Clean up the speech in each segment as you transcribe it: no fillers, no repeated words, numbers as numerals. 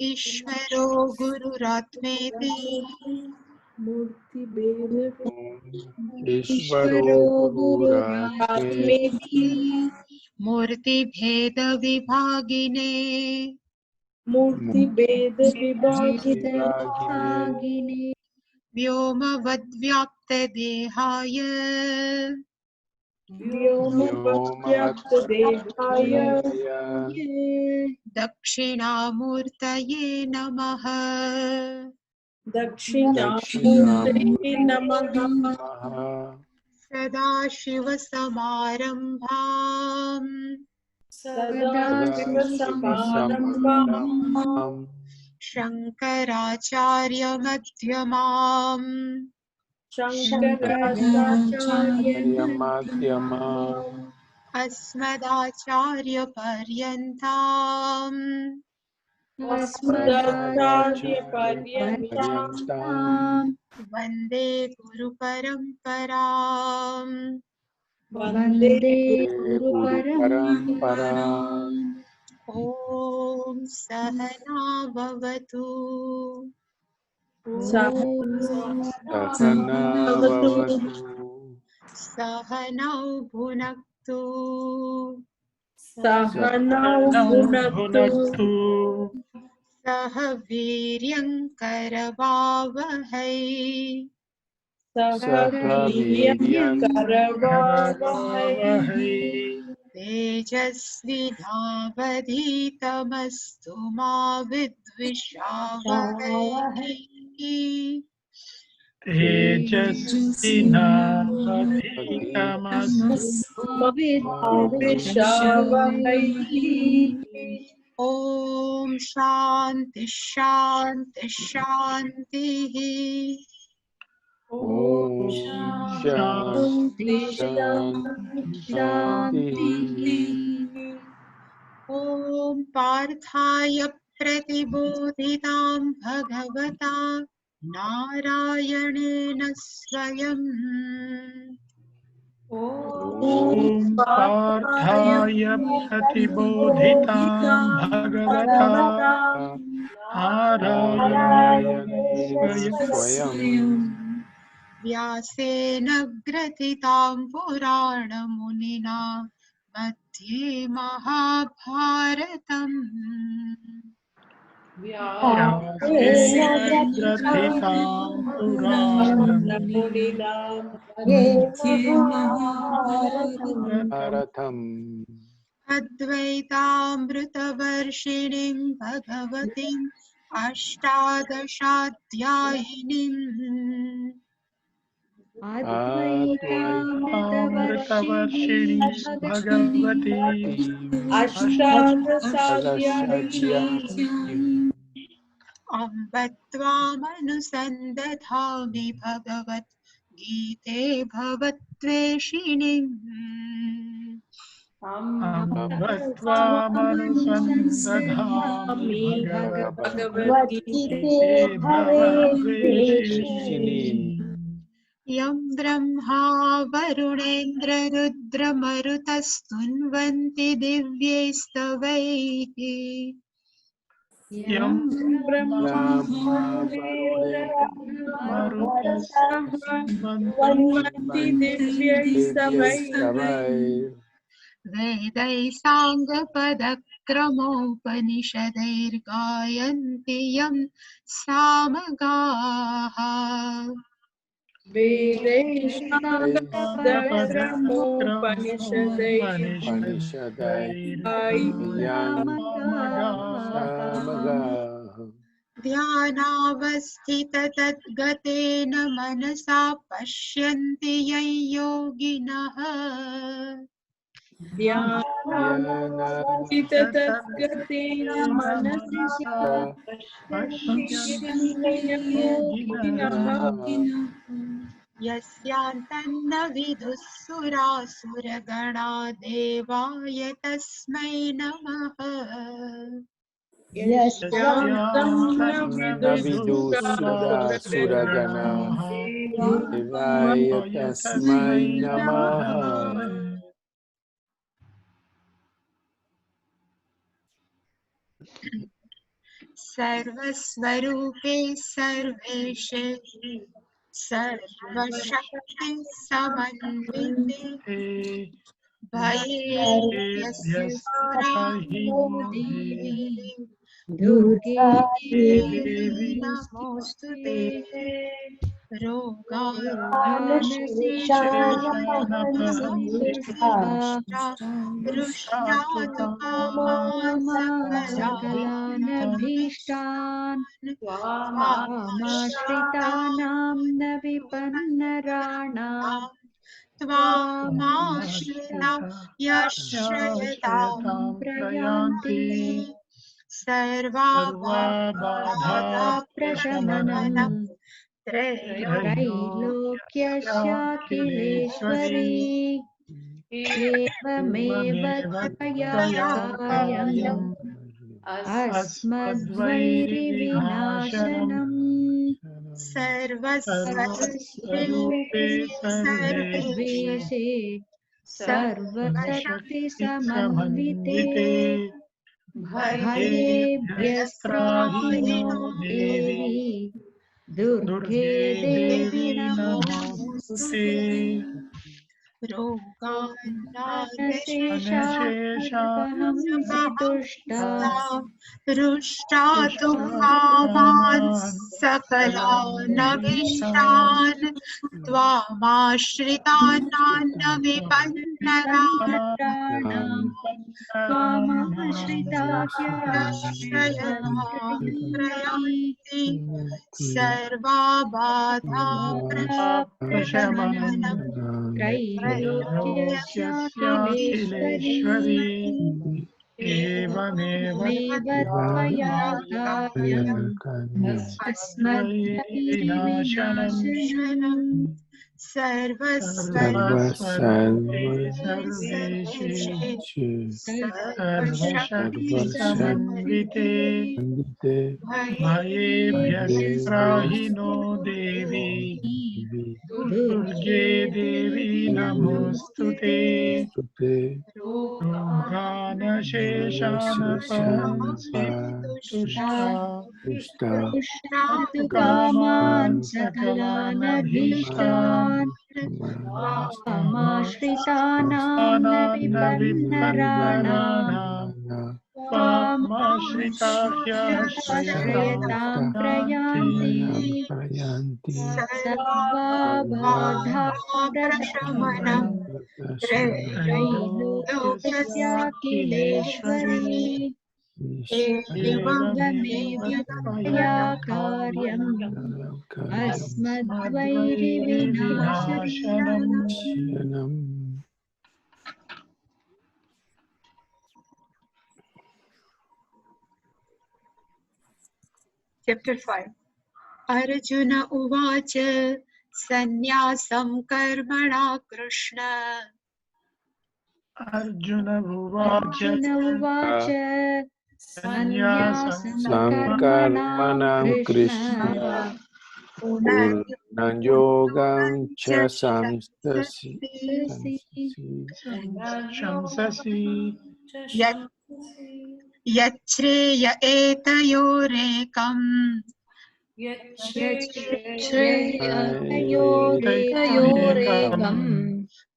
ईश्वरो गुरुरात्मेति ईश्वरो गुरुरात्मेति मूर्तिभेद विभागिने व्योमवद्व्याप्तदेहाय व्योमवद्व्याप्तदेहाय दक्षिणामूर्तये नमः। दक्षिणामूर्तये नमः। सदाशिवसमारम्भाम् सदाशिवसमारम्भाम् शङ्कराचार्यमध्यमाम् शङ्कराचार्यमध्यमाम् अस्मदाचार्यपर्यन्ताम् अस्मदाचार्यपर्यन्ताम् वन्दे गुरुपरम्पराम्। वन्दे गुरुपरम्पराम्। ॐ सहना भवतु सहना भवतु सहनौ भुनक्तु सहनौ भुनक्तु सह वीर्यं करवावहै सह वीर्यं करवावहै तेजस्विनावधीतमस्तु मा विद्विषावहै तेजस्विनावधीतमस्तु विद्विषावहै। ॐ शान्ति शान्ति शान्तिः। ॐ शान्ति शान्तिः। ॐ पार्थाय प्रतिबोधितां भगवता नारायणेन स्वयं ॐ पार्थाय प्रतिबोधितां भगवता नारायणेन स्वयं व्यासेन ग्रथितां पुराणमुनिना मध्ये महाभारतम् व्यासेन ग्रथितां पुराणमुनिना भारतम् अद्वैतामृतवर्षिणीं भगवतीम् अष्टादशाध्यायिनीम् अमृतवर्षिणी भगवती अष्टादशाध्यायिनी अम्ब त्वामनुसन्दधामि भगवद्गीते भवद्वेषिणीम् अम्ब त्वामनुसन्दधामि भगवद्गीते भवद्वेषिणी यं ब्रह्मा वरुणेन्द्ररुद्रमरुतस्तुन्वन्ति दिव्यैस्तवैः यं ब्रह्मा वरुणस्तुन्वन्ति दिव्यैस्तवैः वेदैः साङ्गपदक्रमोपनिषदैर्गायन्ति यं सामगाः ध्यानावस्थिततद्गतेन मनसा पश्यन्ति यं योगिनः ध्यानावस्थिततद्गतेन मनसा पश्यन्ति यं योगिनः यस्यान्तन्न विदुःसुरासुरगणा देवाय तस्मै नमः विदुःसुरासुरगणा देवाय तस्मै नमः। सर्वस्वरूपे सर्वेशे सर्वशक्ति समन्विते भयेभ्यस्य त्राहिनो देवी दुर्गे देवी नमोस्तुते रुष्टादुकामान् सकलानभीष्टान् त्वामाश्रितानां न विपन्नराणां त्वामाश्रिता यश्रयतां प्रयान्ति सर्वा बाधा प्रशमनं त्रैलोक्यस्याखिलेश्वरी एवमेव त्वया कार्यम् अस्मद्वैरिविनाशनम् सर्वस्वरूपे सर्वेशे सर्वशक्तिसमन्विते भयेभ्यस्त्राहिनो देवी दुर्गे देवी नमोस्तुते रोगान्नाशेषाहंसि तुष्टा रुष्टादुकामान् सकलानभीष्टान् त्वामाश्रितानां विपन्नराणां त्वामाश्रिताश्रयन्ति सर्वा बाधा प्रशमनं त्रैलोक्यस्याखिलेश्वरी एवमेव त्वया कार्यम् अस्मद्वैरिविनाशनम् सर्वस्वरूपे सर्वशक्तिसमन्विते भयेभ्यस्त्राहिनो देवी दुर्गे देवी नमोस्तुते रोगानशेषानपहंसि तुष्टादुकामान् सकलानभीष्टान् त्वामाश्रितानां न विपन्नराणां त्वामाश्रिताश्रयतां प्रयान्ति सर्वा बाधा प्रशमनं त्रैलोक्यस्याखिलेश्वरी एवमेव त्वया कार्यम् अस्मद्वैरिविनाशनम् Chapter 5 Arjuna uvaच sannyasam karmana krishna Arjun उवाच संन्यासं कर्मणां कृष्ण पुनर्योगं च शंससि यच्छ्रेय एतयोरेकम् श्रेयोरेकम्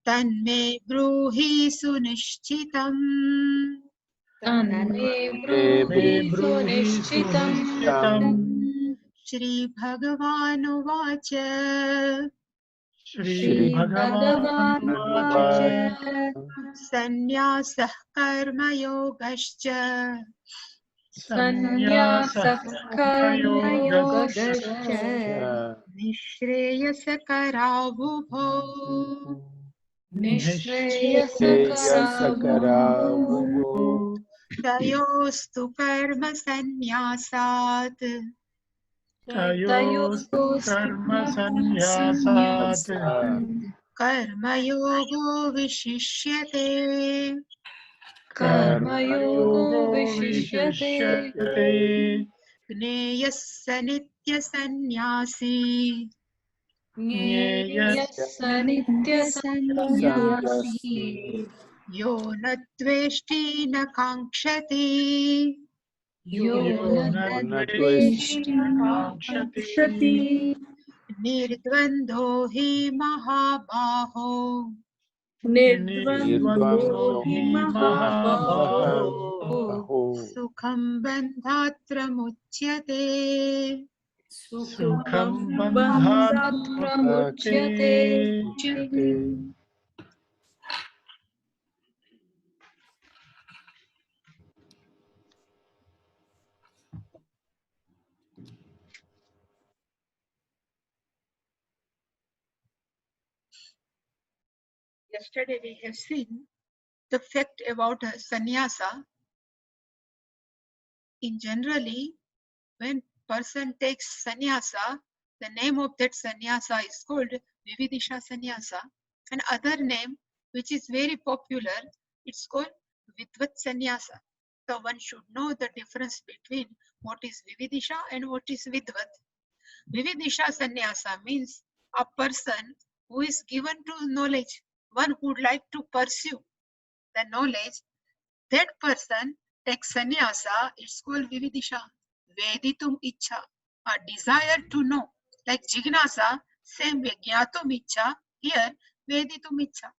तन्मे ब्रूहि सुनिश्चितम् श्रीभगवानुवाच संन्यासः कर्मयोगश्च निःश्रेयसकरावुभौ तयोस्तु कर्म संन्यासात् कर्मयोगो विशिष्यते ज्ञेयः स नित्यसन्न्यासी यो न द्वेष्टि न काङ्क्षति यो न द्वेष्टिकाङ्क्षति निर्द्वन्द्वो हि महाबाहो निर्द्वन्द्वो हि महाबाहो महाबाहो सुखं बन्धात् प्रमुच्यते सुखं बन्धात् प्रमुच्यते। Yesterday we have seen the fact about sannyasa. In generally, when person takes sannyasa, the name of that sannyasa is called Vividisha sannyasa. And other name, which is very popular, it's called Vidvat sannyasa. So one should know the difference between what is Vividisha and what is Vidvat. Vividisha sannyasa means a person who is given to knowledge, one who would like to pursue the knowledge. That person takes sannyasa, it's called Vividisha. Veditum icha, a desire to know. Like Jignasa, same way, Gyatum icha, here Veditum icha.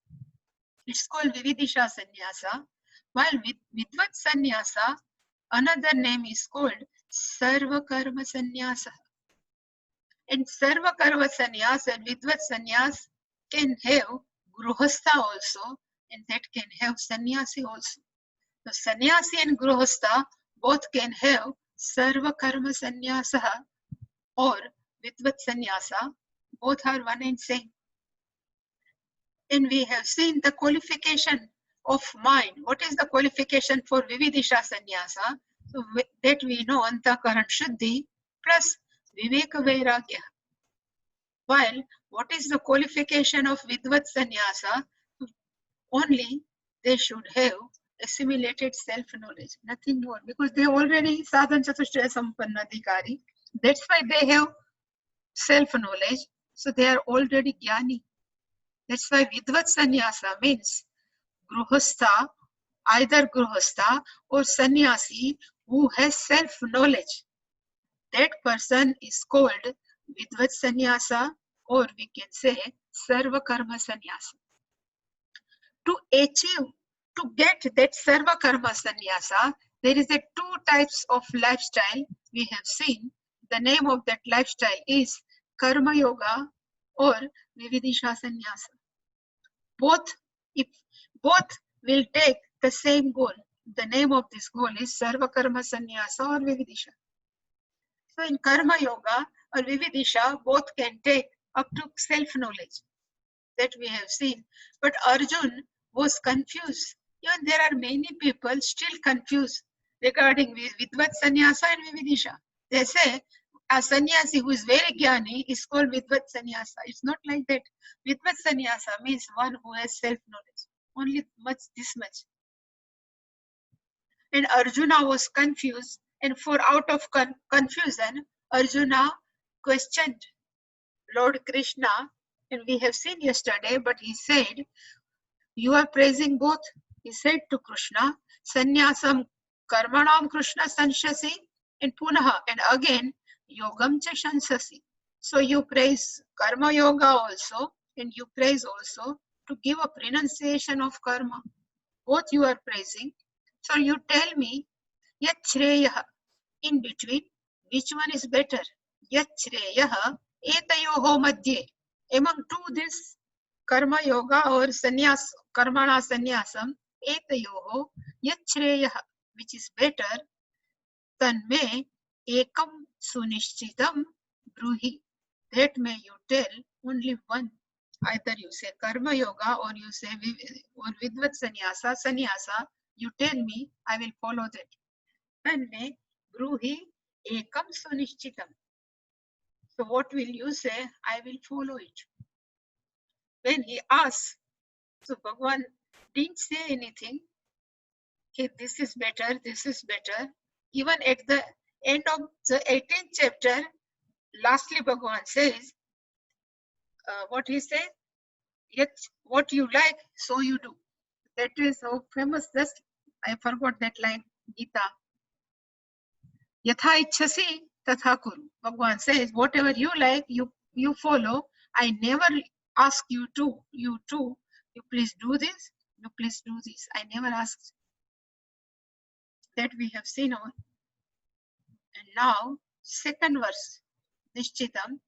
It's called Vividisha sannyasa. While Vidvat sannyasa, another name is called Sarva Karma sannyasa. And Sarva Karma sannyas and Vidvat sannyas can have Gruhastha also, and that can have sannyasi also. So sannyasi and Gruhastha both can have Sarva Karma sannyasa or Vidvat sannyasa. Both are one and same. And we have seen the qualification of mind. What is the qualification for Vividisha sannyasa? So that we know Antakaran Shuddhi plus Viveka Vairagya. While what is the qualification of Vidvat sannyasa? Only they should have assimilated self-knowledge, nothing more, because they already sadhan chatushtaya sampannadhikari. That's why they have self-knowledge, so they are already jnani. That's why Vidvat sannyasa means Gruhastha, either Gruhastha or sannyasi who has self-knowledge. That person is called Vidvat sannyasa, or we can say Sarva Karma sannyasa. To achieve, to get that Sarva Karma sannyasa, there is a two types of lifestyle we have seen. The name of that lifestyle is Karma Yoga or Vividisha sannyasa. Both will take the same goal. The name of this goal is Sarva Karma sannyasa or Vividisha. So in Karma Yoga or Vividisha, both can take up to self-knowledge. That we have seen. But Arjun was confused. Even there are many people still confused regarding Vidvat sannyasa and Vividisha. They say a sannyasi who is very jnani is called Vidvat sannyasa. It's not like that. Vidvat sannyasa means one who has self-knowledge. Only this much. And Arjuna was confused, and for out of confusion, Arjuna questioned Lord Krishna, and we have seen yesterday, but he said, you are praising both. He said to Krishna, Sannyasam karmanam Krishna sanshasi, and punaha, and again, yogam cha shansasi. So you praise karma yoga also, and you praise also to give a pronunciation of karma. Both you are praising. So you tell me, yat shreyaha, in between, which one is better? Yat shreyaha, etayoho madhye. Among two, this karma yoga or sannyas, karmana sannyasam, etayoho, yat shreyaha, which is better, tanme ekam sunishchitam bruhi. That may you tell only one. Either you say karma yoga or you say or vidvat sannyasa, sannyasa, you tell me, I will follow that. Tanme bruhi ekam sunishchitam. So what will you say? I will follow it. When he asked, so Bhagavan didn't say anything. Okay, this is better, this is better. Even at the end of the 18th chapter, lastly Bhagavan says, what he said, yet what you like, so you do. That is so famous, just I forgot that line, Gita. Yatha ichhasi tatha kuru. Bhagwan says, whatever you like, you follow. I never ask you please do this, you please do this. I never asked. That we have seen on. And now, second verse, Nishchitam,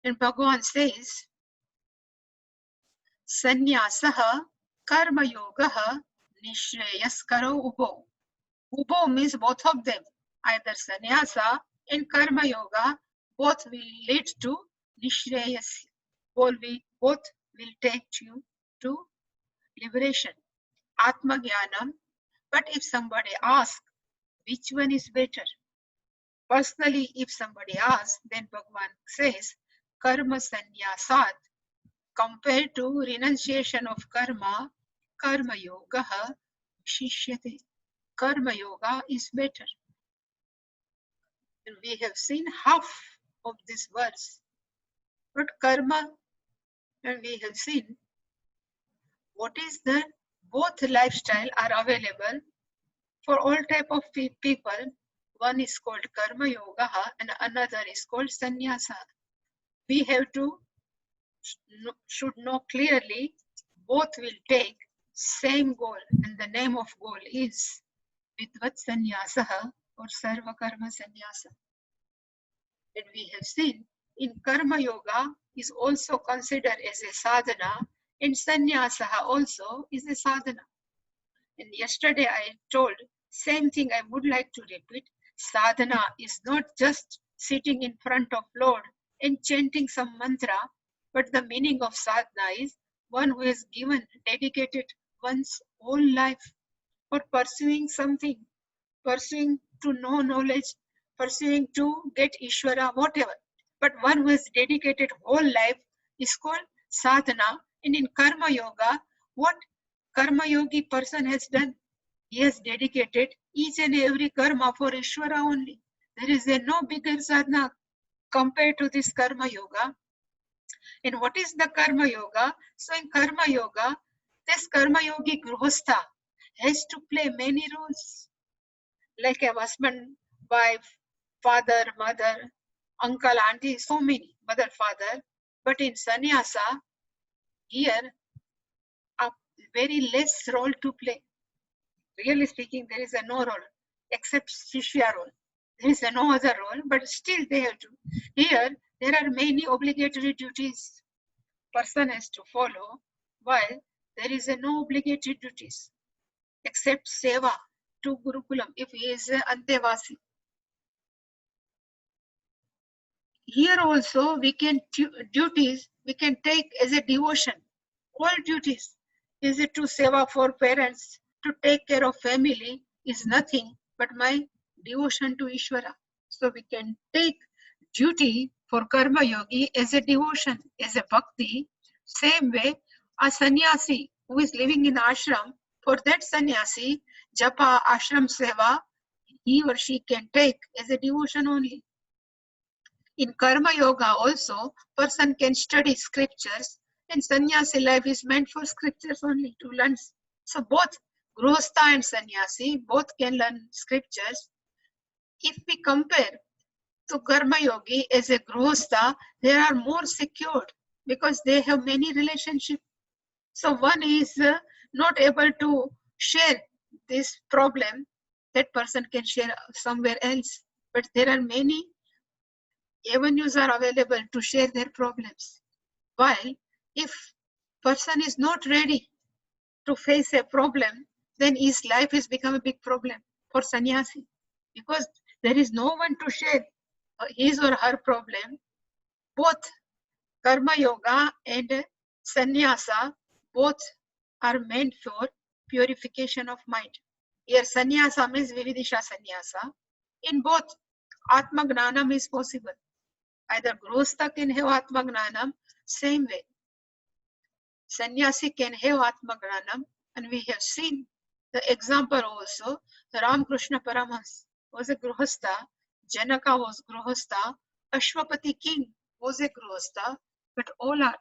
and Bhagwan says, Sanyasaha karma yogaha nishreyaskaro ubo. Ubo means both of them. Either sannyasa and karma yoga, both will lead to nishreyas. Both will take you to liberation. Atma Jnanam. But if somebody asks, which one is better? Personally, if somebody asks, then Bhagavan says, karma sannyasat. Compared to renunciation of karma, karma yoga shishyate. Karma yoga is better. And we have seen half of this verse. But karma, and we have seen what is the both lifestyle are available for all type of people. One is called karma yoga and another is called sannyasa. We have to should know clearly both will take same goal, and the name of goal is Vidvat sannyasa or sarva karma sannyasa. And we have seen in karma yoga is also considered as a sadhana, and sannyasa also is a sadhana. And yesterday I told same thing I would like to repeat. Sadhana is not just sitting in front of Lord and chanting some mantra, but the meaning of sadhana is one who has dedicated one's whole life for pursuing something, pursuing to know knowledge, pursuing to get Ishvara, whatever. But one who has dedicated whole life is called sadhana. And in karma yoga, what karma yogi person has done? He has dedicated each and every karma for Ishvara only. There is no bigger sadhana compared to this karma yoga. And what is the karma yoga? So in karma yoga, this karma yogi grihastha has to play many roles, like a husband, wife, father, mother, uncle, auntie, so many, mother, father. But in sannyasa, here, a very less role to play. Really speaking, there is no role except shishya role. There is no other role, but still they have to. Here, there are many obligatory duties person has to follow, while there is no obligatory duties except seva to Gurukulam if he is Antevasi. Here also we can duties we can take as a devotion. All duties is it to seva for parents, to take care of family is nothing but my devotion to Ishvara. So we can take duty for karma yogi as a devotion, as a bhakti. Same way, a sannyasi who is living in ashram, for that sannyasi, japa, ashram seva, he or she can take as a devotion only. In karma yoga also, person can study scriptures, and sannyasi life is meant for scriptures only to learn. So both grihastha and sannyasi both can learn scriptures. If we compare to karma yogi as a grihastha, they are more secured because they have many relationships. So one is not able to share this problem, that person can share somewhere else. But there are many avenues are available to share their problems. While if person is not ready to face a problem, then his life has become a big problem for sannyasi, because there is no one to share his or her problem. Both karma yoga and sannyasa both are meant for purification of mind. Here sannyasa means vividisha sannyasa. In both, atma gnanam is possible. Either grihastha can have atma gnanam, same way sannyasi can have atma gnanam, and we have seen the example also. The Ramakrishna Paramahansa was a grihastha, Janaka was grihastha, Ashwapati king was a grihastha, but all are.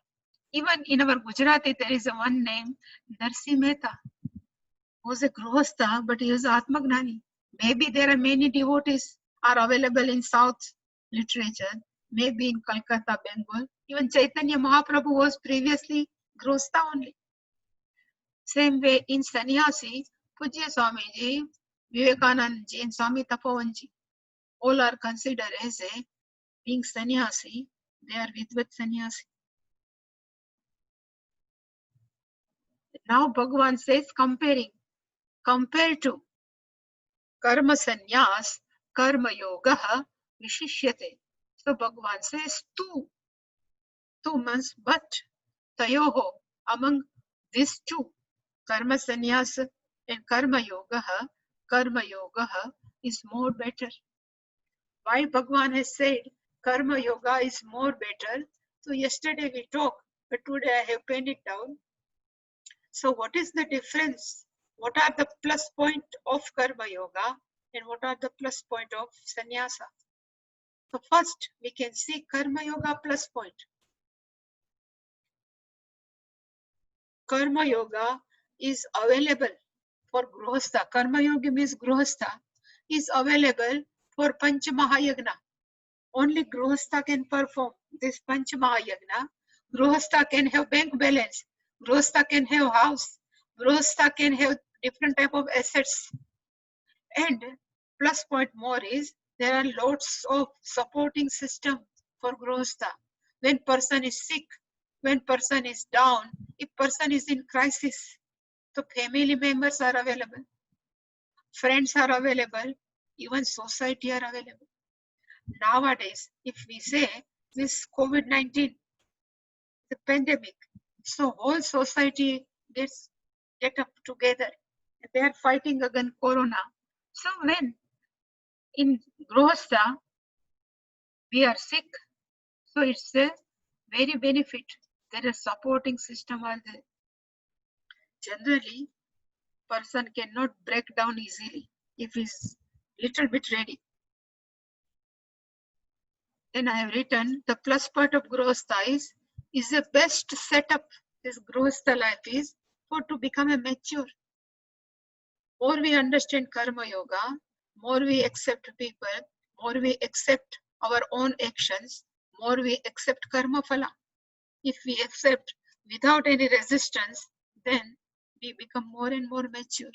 Even in our Gujarati, there is a one name, Narsi Mehta, was a grihastha, but he was Atmagnani. Maybe there are many devotees are available in South literature, maybe in Calcutta, Bengal. Even Chaitanya Mahaprabhu was previously Grihastha only. Same way in Sannyasi, Pujya Swamiji, Vivekananda Ji and Swami Tapovanji, all are considered as a being sannyasi. They are Vidvat sannyasi. Now Bhagavan says compared to karma sannyas, karma yoga vishishyate. So Bhagavan says two months, but tayoho, among these two, karma sannyas and karma yoga is more better. Why Bhagavan has said karma yoga is more better? So yesterday we talked, but today I have penned it down. So what is the difference? What are the plus point of karma yoga and what are the plus point of sannyasa? So first we can see karma yoga plus point. Karma yoga is available for Grihastha. Karma yoga means Grihastha is available for Pancha Mahayagna. Only Grihastha can perform this Pancha Mahayagna. Grihastha can have bank balance. Grihastha can have house. Grihastha can have different type of assets. And plus point more is there are lots of supporting system for Grihastha. When person is sick, when person is down, if person is in crisis, so family members are available, friends are available, even society are available. Nowadays, if we say this COVID-19, the pandemic, so whole society get up together. They are fighting against corona. So when in Grihastha we are sick, so it's a very benefit. There is supporting system are there. Generally, person cannot break down easily if he's little bit ready. Then I have written the plus part of Grihastha is the best setup. This Grihastha life is for to become a mature. More we understand karma yoga, more we accept people, more we accept our own actions, more we accept karma phala. If we accept without any resistance, then we become more and more mature.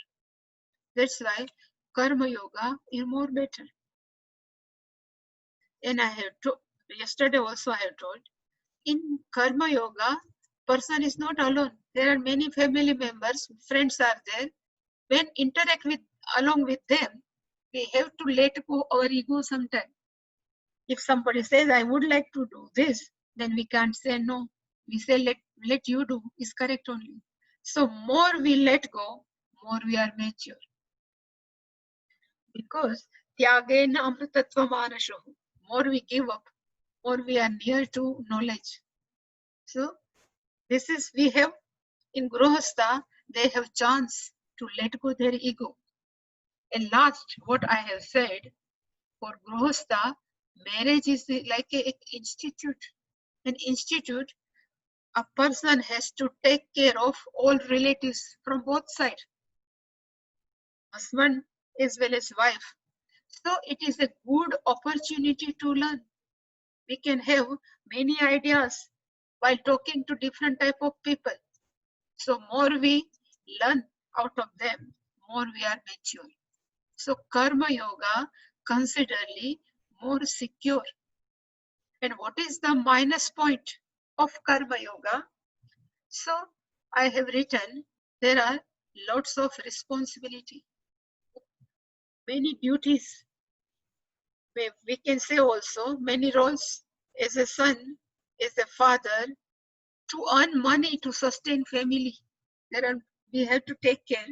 That's why karma yoga is more better. And I have told, yesterday also I have told, in karma yoga, person is not alone. There are many family members, friends are there. When interact with along with them, we have to let go our ego sometimes. If somebody says, I would like to do this, then we can't say no. We say, let you do is correct only. So more we let go, more we are mature. Because tyagena amritatva manashahu, more we give up, more we are near to knowledge. So this is, we have in Grihastha, they have chance to let go their ego. And last, what I have said, for Grihastha, marriage is like an institute. An institute, a person has to take care of all relatives from both sides, husband as well as wife. So it is a good opportunity to learn. We can have many ideas while talking to different type of people. So more we learn out of them, more we are mature. So karma yoga considerably more secure. And what is the minus point of karma yoga? So I have written there are lots of responsibility, many duties. We can say also many roles as a son, as a father, to earn money to sustain family. We have to take care,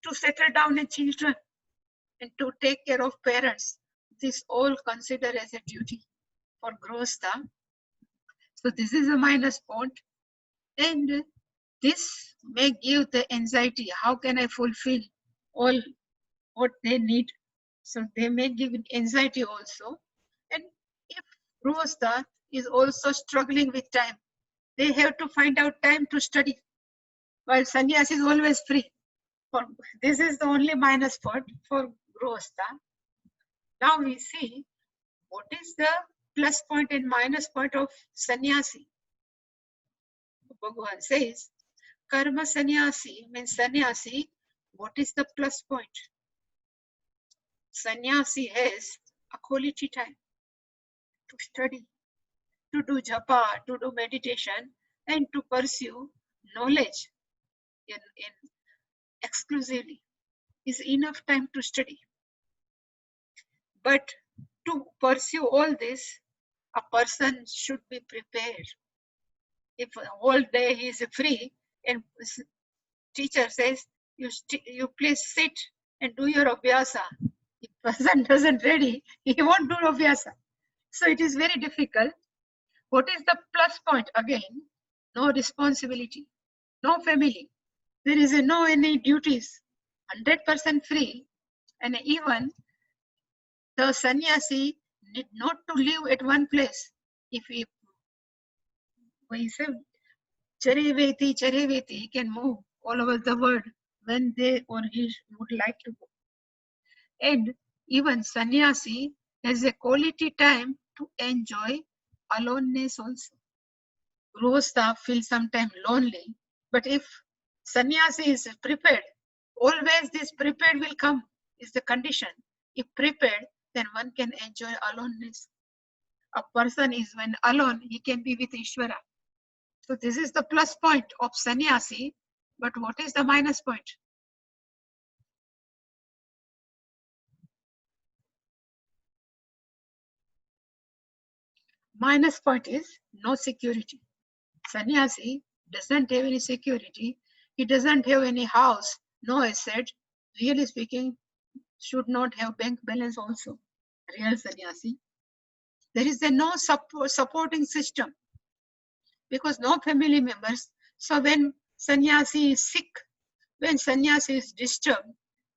to settle down in children, and to take care of parents. This all considered as a duty for Grihastha. So this is a minus point. And this may give the anxiety. How can I fulfill all what they need? So they may give anxiety also. And if Grihastha is also struggling with time, they have to find out time to study, while sannyas is always free. This is the only minus point for Grihastha. Now we see what is the plus point and minus point of sannyasi. Bhagavan says, karma sannyasi means sannyasi. What is the plus point? Sannyasi has a quality time to study, to do japa, to do meditation, and to pursue knowledge in exclusively. Is enough time to study. But to pursue all this, a person should be prepared. If a whole day he is free and teacher says, you please sit and do your abhyasa. If person doesn't ready, he won't do abhyasa. So it is very difficult. What is the plus point? Again, no responsibility, no family. There is no any duties, 100% free, and even the sannyasi need not to live at one place. If we say Chareveti, he can move all over the world when they or he would like to go. And even sannyasi has a quality time to enjoy aloneness also. Grihastha feels sometimes lonely, but if sannyasi is prepared, always this prepared will come, is the condition. If prepared, then one can enjoy aloneness. A person is when alone, he can be with Ishvara. So this is the plus point of sannyasi, but what is the minus point? Minus point is no security. Sannyasi doesn't have any security. He doesn't have any house, no asset. Really speaking, should not have bank balance also. Real sannyasi. There is a no supporting system because no family members. So when sannyasi is sick, when sannyasi is disturbed,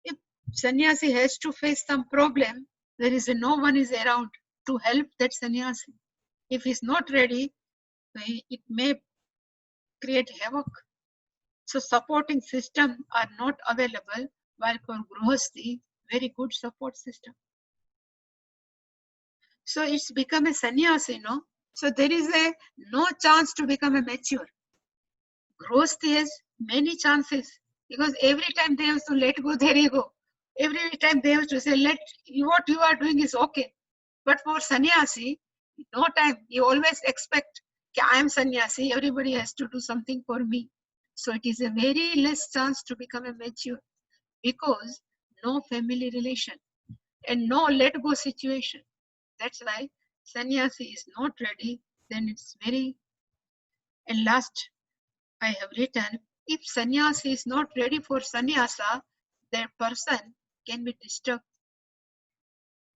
if sannyasi has to face some problem, there is no one is around to help that sannyasi. If he's not ready, it may create havoc. So supporting system are not available, while for grihasthi, very good support system. So it's become a sannyasi, no? So there is no chance to become a mature. Grihasthi has many chances because every time they have to let go their ego. Every time they have to say, what you are doing is okay. But for sannyasi, no time. You always expect, I am sannyasi, everybody has to do something for me. So it is a very less chance to become a mature because no family relation and no let go situation. That's why sannyasi is not ready, then it's very, and last I have written, if sannyasi is not ready for sannyasa, that person can be disturbed.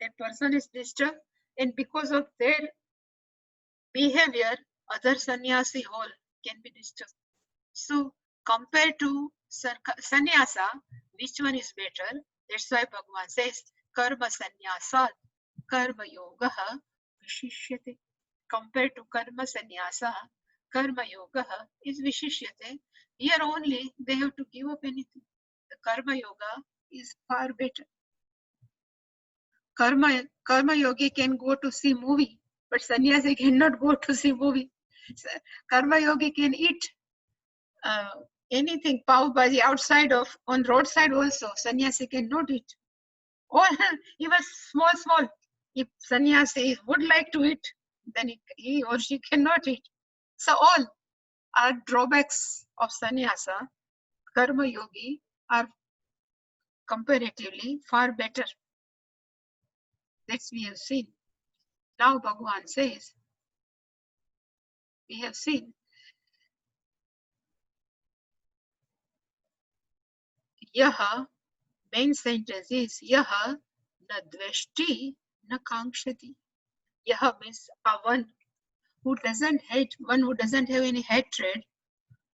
That person is disturbed, and because of their behavior, other sannyasi all can be disturbed. So compared to sannyasa, which one is better? That's why Bhagavan says, karma sannyasa, karma yogaha vishishyate. Compared to karma sannyasa, karma yogaha is vishishyate. Here only they have to give up anything. The karma yoga is far better. Karma yogi can go to see movie, but sannyasi cannot go to see movie. Karma yogi can eat anything, pav bhaji outside of, on roadside also, sannyasi cannot eat. Or even small. If sannyasi would like to eat, then he or she cannot eat. So all are drawbacks of sannyasa. Karma yogi are comparatively far better. That's we have seen. Now Bhagavan says, we have seen yaha, main sentence is yaha na dveshti na kankshati. Yaha means one who doesn't hate, one who doesn't have any hatred,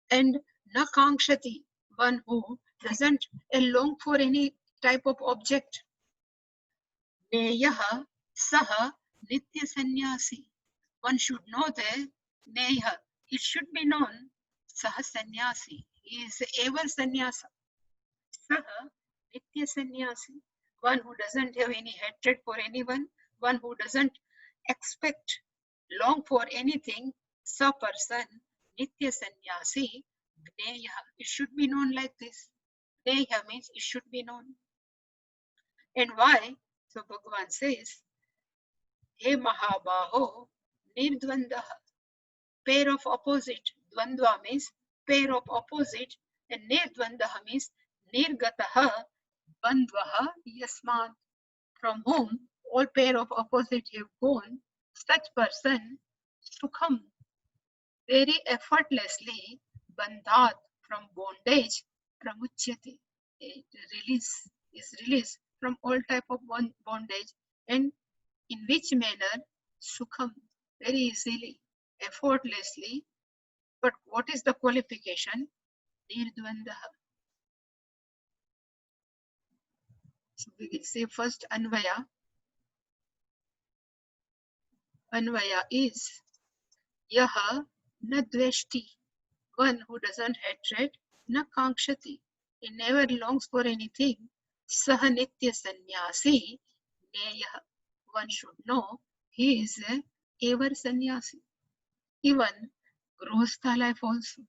and na kankshati, one who doesn't long for any type of object. Neyaha saha nitya sannyasi. One should know that neha, it should be known, saha sannyasi, he is ever sannyasa. Saha nitya sannyasi. one who doesn't have any hatred for anyone, one who doesn't expect, long for anything, sa person, nitya sannyasi, gneya. It should be known like this. Gneya means it should be known. And why? So Bhagavan says, He Mahabaho, Nirdvandaha, pair of opposite. Dvandva means pair of opposite, and Nirdvandaha means Nirgataha, Bandvaha, Yasmat, from whom all pair of opposite have gone. Such person, Sukham, very effortlessly, Bandhat, from bondage, Pramuchyate, it is released from all type of bondage, and in which manner? Sukham, very easily, effortlessly. But what is the qualification? Nirdvandaha. So we will say first Anvaya. Anvaya is Yaha na dveshti, one who doesn't hatred, na kankshati, he never longs for anything. Saha nitya sannyasi, neyaha, one should know he is a ever sannyasi. Even grostha life also,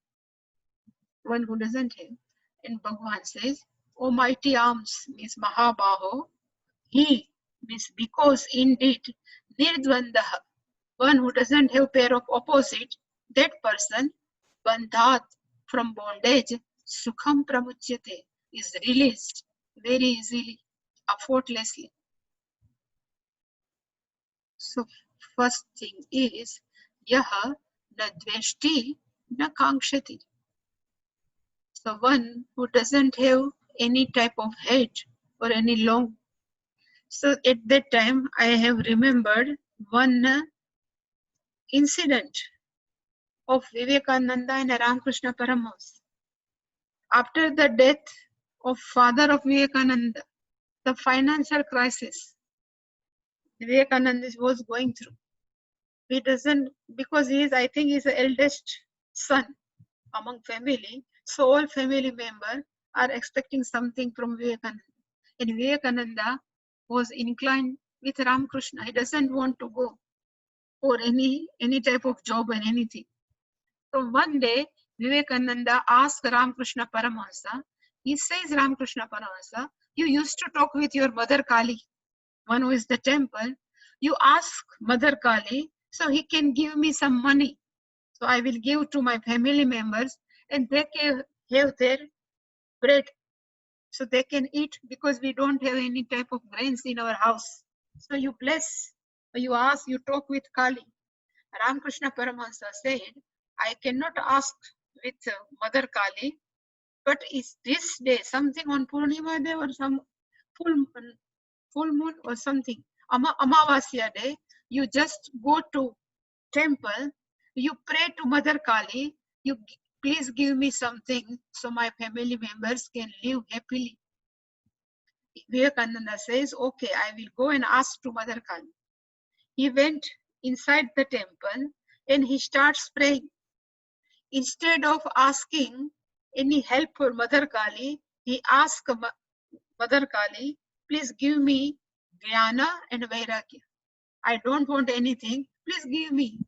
one who doesn't have. And Bhagavan says, Almighty arms means Mahabaho, he means because indeed Nirdvandaha, one who doesn't have pair of opposite, that person, bandhat, from bondage, sukham pramuchyate, is released very easily, effortlessly. So first thing is, yaha na dveshti na kankshati. So one who doesn't have any type of hate or any long. So at that time, I have remembered one incident of Vivekananda and Ramakrishna Paramahamsa. After the death of father of Vivekananda, the financial crisis Vivekananda was going through. He doesn't, because he is, I think he is the eldest son among family, so all family members are expecting something from Vivekananda. And Vivekananda was inclined with Ramakrishna. He doesn't want to go for any type of job or anything. So one day, Vivekananda asked Ramakrishna Paramahamsa, he says, Ramakrishna Paramahamsa, you used to talk with your mother Kali, one who is the temple. You ask Mother Kali, so he can give me some money. So I will give to my family members and they can have their bread. So they can eat because we don't have any type of grains in our house. So you bless, you ask, you talk with Kali. Ramakrishna Paramahamsa said, I cannot ask with Mother Kali, but is this day something on Purnima day or some full moon or something, Amavasya day, you just go to temple, you pray to Mother Kali, you please give me something so my family members can live happily. Vivekananda says, okay, I will go and ask to Mother Kali. He went inside the temple and he starts praying. Instead of asking any help for Mother Kali, he asked Mother Kali, please give me jnana and vairagya. I don't want anything. Please give me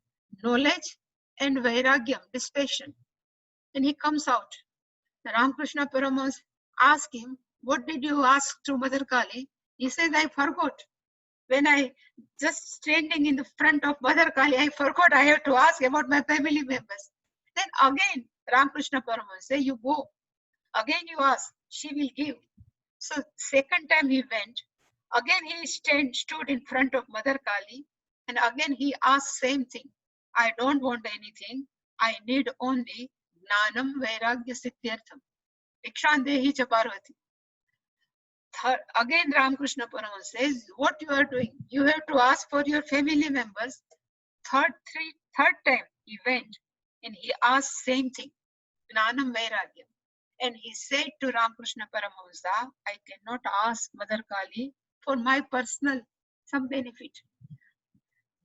knowledge and vairagyam, dispassion. And he comes out. The Ramakrishna Paramahamsa asked him, what did you ask to Mother Kali? He said, I forgot. When I just standing in the front of Mother Kali, I forgot I have to ask about my family members. Then again, Ramakrishna Paramahamsa said, you go. Again you ask, she will give. So second time he went, again he stood in front of Mother Kali, and again he asked same thing. I don't want anything. I need only Gnanam Vairagya Siddhyartham. Ikshandehi cha Parvati. Again Ramakrishna Paramahamsa says, what you are doing? You have to ask for your family members. Third time he went and he asked same thing. Gnanam Vairagya. And he said to Ramakrishna Paramahamsa, I cannot ask Mother Kali for my personal some benefit.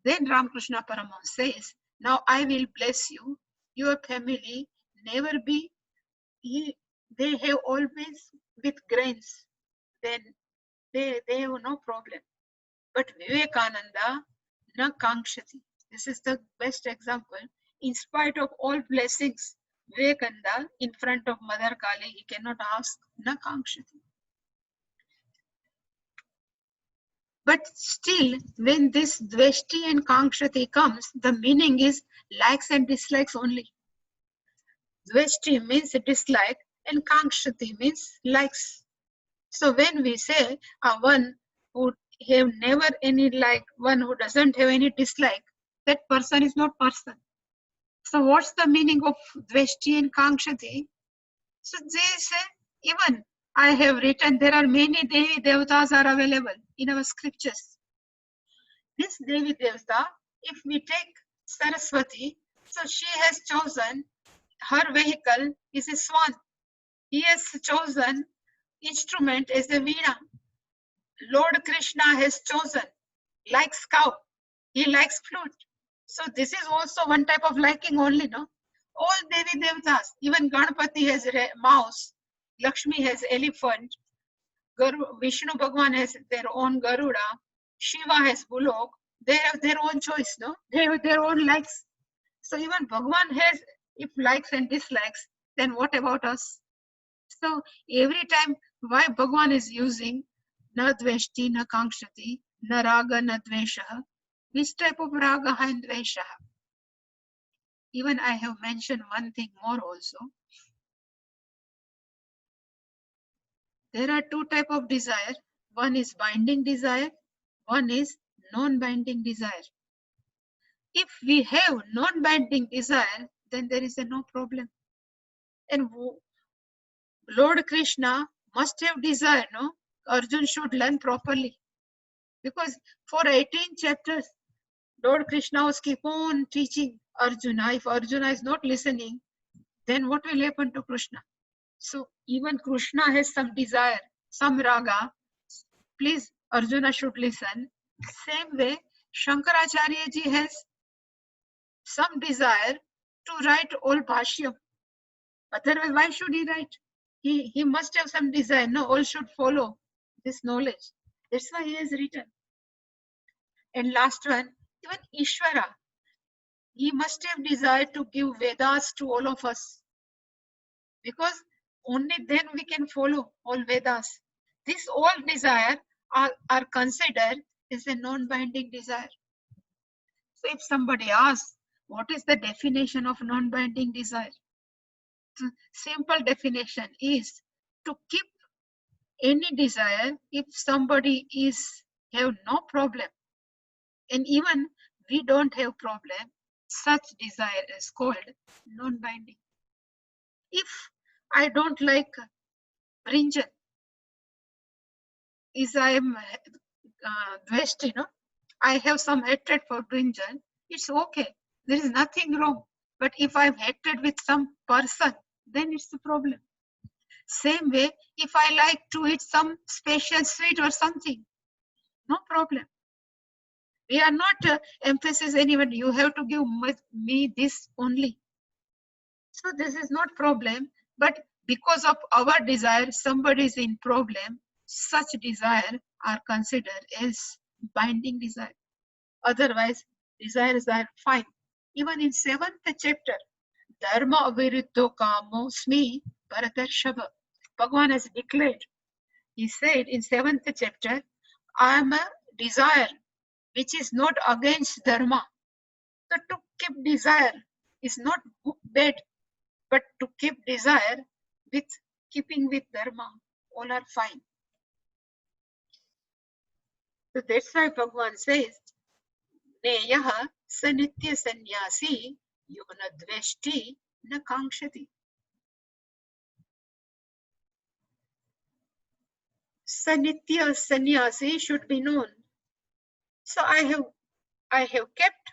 Then Ramakrishna Paramahamsa says, now I will bless you. Your family never be, they have always with grains. Then they have no problem. But Vivekananda, na kankshati. This is the best example. In spite of all blessings, Vivekananda, in front of Mother Kali, he cannot ask na kankshati. But still, when this dveshti and kankshati comes, the meaning is likes and dislikes only. Dveshti means dislike and kankshati means likes. So when we say one who have never any like, one who doesn't have any dislike, that person is not person. So what's the meaning of dveshti and kankshati? So they say, even I have written, there are many Devi Devatas are available in our scriptures. This Devi Devata, if we take Saraswati, so she has chosen, her vehicle is a swan. He has chosen instrument as a veena. Lord Krishna has chosen, likes cow, he likes flute. So this is also one type of liking only, no? All Devi Devatas, even Ganpati has a mouse, Lakshmi has elephant, Vishnu Bhagwan has their own Garuda, Shiva has bullock. They have their own choice, no? They have their own likes. So even Bhagwan has, if likes and dislikes, then what about us? So every time why Bhagwan is using na dveshti, na kankshati, na raga, na dvesha, which type of raga and dvesha? Even I have mentioned one thing more also. There are two type of desire. One is binding desire, one is non-binding desire. If we have non-binding desire, then there is no problem. And Lord Krishna must have desire, no? Arjun should learn properly. Because for 18 chapters, Lord Krishna was keep on teaching Arjuna. If Arjuna is not listening, then what will happen to Krishna? So even Krishna has some desire, some raga. Please, Arjuna should listen. Same way, Shankaracharya ji has some desire to write all Bhashyam. Otherwise, why should he write? He must have some desire. No, all should follow this knowledge. That's why he has written. And last one, even Ishvara. He must have desire to give Vedas to all of us. Because only then we can follow all Vedas. This all desire are considered as a non-binding desire. So if somebody asks, what is the definition of non-binding desire? The simple definition is to keep any desire if somebody have no problem, and even we don't have problem, such desire is called non-binding. If I don't like brinjal, is I am dveshti, no? I have some hatred for brinjal, it's okay. There is nothing wrong. But if I have hatred with some person, then it's the problem. Same way, if I like to eat some special sweet or something, no problem. We are not emphasizing anyone, you have to give me this only. So this is not problem, but because of our desire, somebody is in problem, such desire are considered as binding desire. Otherwise, desires are fine. Even in 7th chapter, Dharma aviruddho kamo smi bharatarshava, Bhagavan has declared. He said in 7th chapter, I am a desire which is not against dharma. So to keep desire is not bad, but to keep desire with keeping with dharma, all are fine. So that's why Bhagavan says, Neyaha sanitya sannyasi yona dveshti na kankshati. Sanitya sannyasi should be known. So I have kept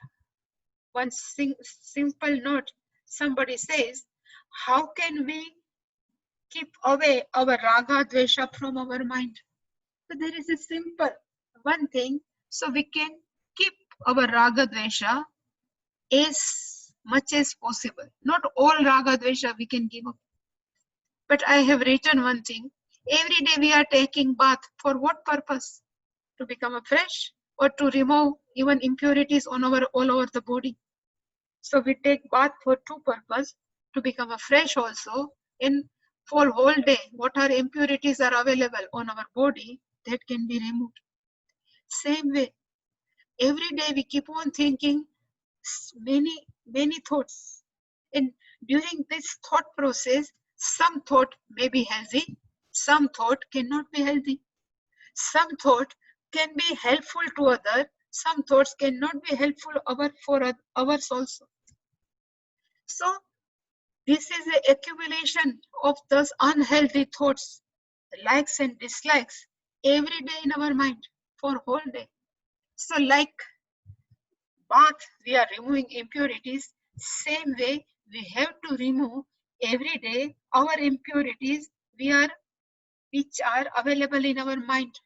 one simple note. Somebody says, how can we keep away our raga dvesha from our mind? So there is a simple one thing. So we can keep our raga dvesha as much as possible. Not all raga dvesha we can give up. But I have written one thing. Every day we are taking bath. For what purpose? To become a fresh or to remove even impurities on our all over the body. So we take bath for two purposes, to become a fresh also, and for whole day, what are impurities are available on our body, that can be removed. Same way, every day we keep on thinking many thoughts. And during this thought process, some thought may be healthy, some thought cannot be healthy. Some thought can be helpful to others, some thoughts cannot be helpful for others also. So this is the accumulation of those unhealthy thoughts, likes and dislikes, every day in our mind for whole day. So like bath, we are removing impurities. Same way, we have to remove every day our impurities which are available in our mind.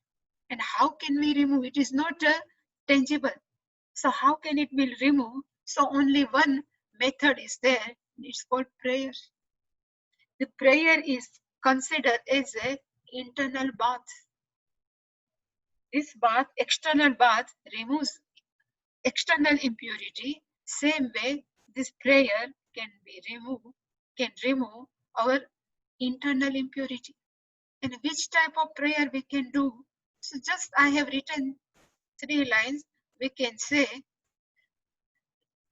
And how can we remove? It is not tangible. So how can it be removed? So only one method is there. It's called prayer. The prayer is considered as an internal bath. This bath, external bath, removes external impurity. Same way, this prayer can remove our internal impurity. And which type of prayer we can do? So just I have written 3 lines. We can say,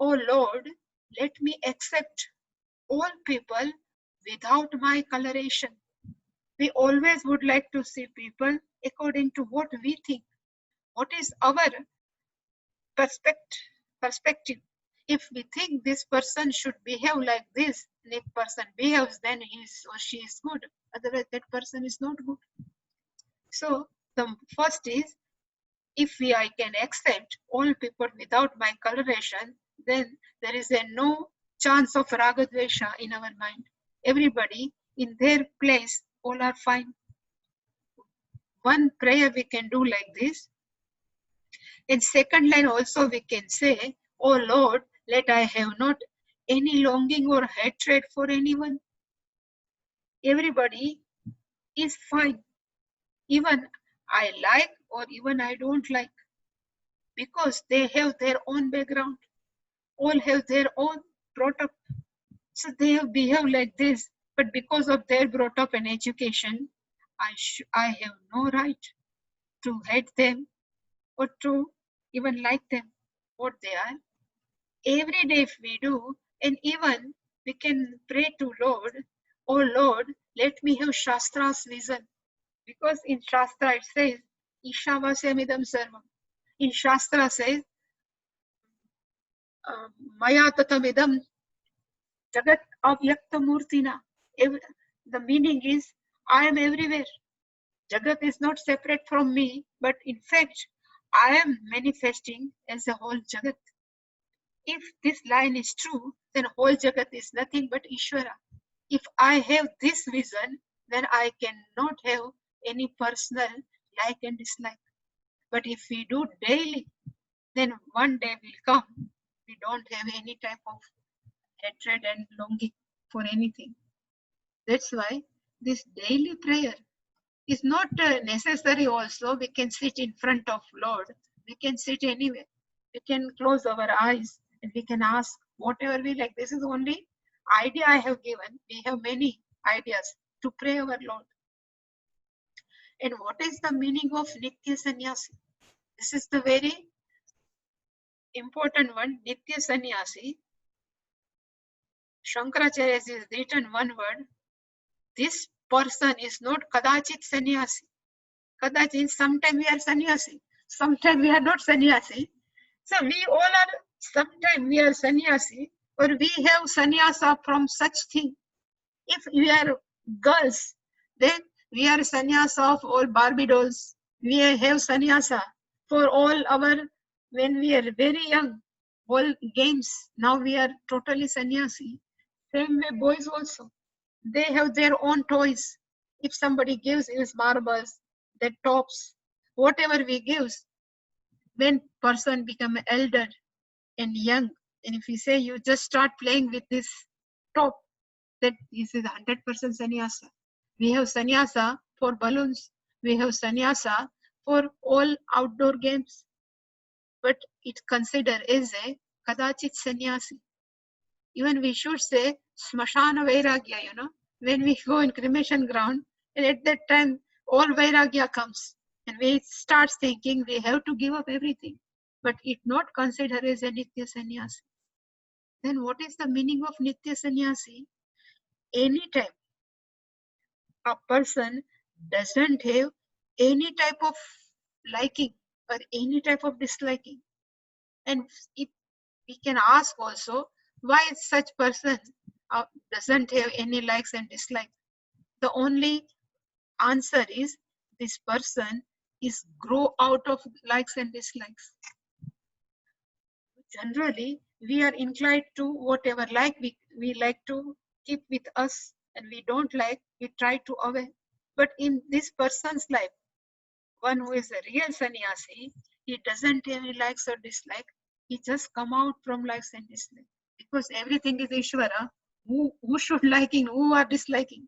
"Oh Lord, let me accept all people without my coloration." We always would like to see people according to what we think. What is our perspective? If we think this person should behave like this, and if person behaves, then he or she is good. Otherwise, that person is not good. So the first is, if I can accept all people without my coloration, then there is no chance of ragadvesha in our mind. Everybody in their place, all are fine. One prayer we can do like this. In second line also we can say, "Oh Lord, let I have not any longing or hatred for anyone." Everybody is fine. Even I like or even I don't like, because they have their own background. All have their own brought up. So they have behaved like this, but because of their brought up and education, I have no right to hate them or to even like them, what they are. Every day if we do, and even we can pray to Lord, "Oh Lord, let me have Shastra's vision." Because in Shastra it says, "Ishavasya sarvam." In Shastra says, "Maya tatamidam jagat avyakta murtina." The meaning is, I am everywhere. Jagat is not separate from me, but in fact, I am manifesting as a whole Jagat. If this line is true, then whole Jagat is nothing but Ishvara. If I have this vision, then I cannot have any personal like and dislike. But if we do daily, then one day will come, we don't have any type of hatred and longing for anything. That's why this daily prayer is not necessary also. We can sit in front of Lord. We can sit anywhere. We can close our eyes and we can ask whatever we like. This is only idea I have given. We have many ideas to pray our Lord. And what is the meaning of Nitya Sannyasi? This is the very important one, Nitya Sannyasi. Shankaracharya has written one word. This person is not Kadachit Sannyasi. Kadachit, sometimes we are sannyasi, sometimes we are not sannyasi. So we all are, sometimes we are sannyasi, or we have sannyasa from such thing. If we are girls, then we are sannyasa of all Barbie dolls. We have sannyasa for all our, when we are very young, all games. Now we are totally sannyasi. Same way boys also. They have their own toys. If somebody gives us marbles, the tops, whatever we give, when person become elder and young, and if we say you just start playing with this top, that this is 100% sannyasa. We have sannyasa for balloons. We have sannyasa for all outdoor games. But it's considered as a kadachit sannyasi. Even we should say smashana vairagya, you know, when we go in cremation ground, and at that time all vairagya comes. And we start thinking we have to give up everything. But it not considered as a nitya sannyasi. Then what is the meaning of nitya sannyasi? Anytime a person doesn't have any type of liking or any type of disliking. And if we can ask also why such person doesn't have any likes and dislikes. The only answer is this person is grow out of likes and dislikes. Generally, we are inclined to whatever like we like to keep with us, and we don't like, we try to avoid. But in this person's life, one who is a real sannyasi, he doesn't have any likes or dislike. He just come out from likes and dislikes. Because everything is Ishvara. Who should liking, who are disliking?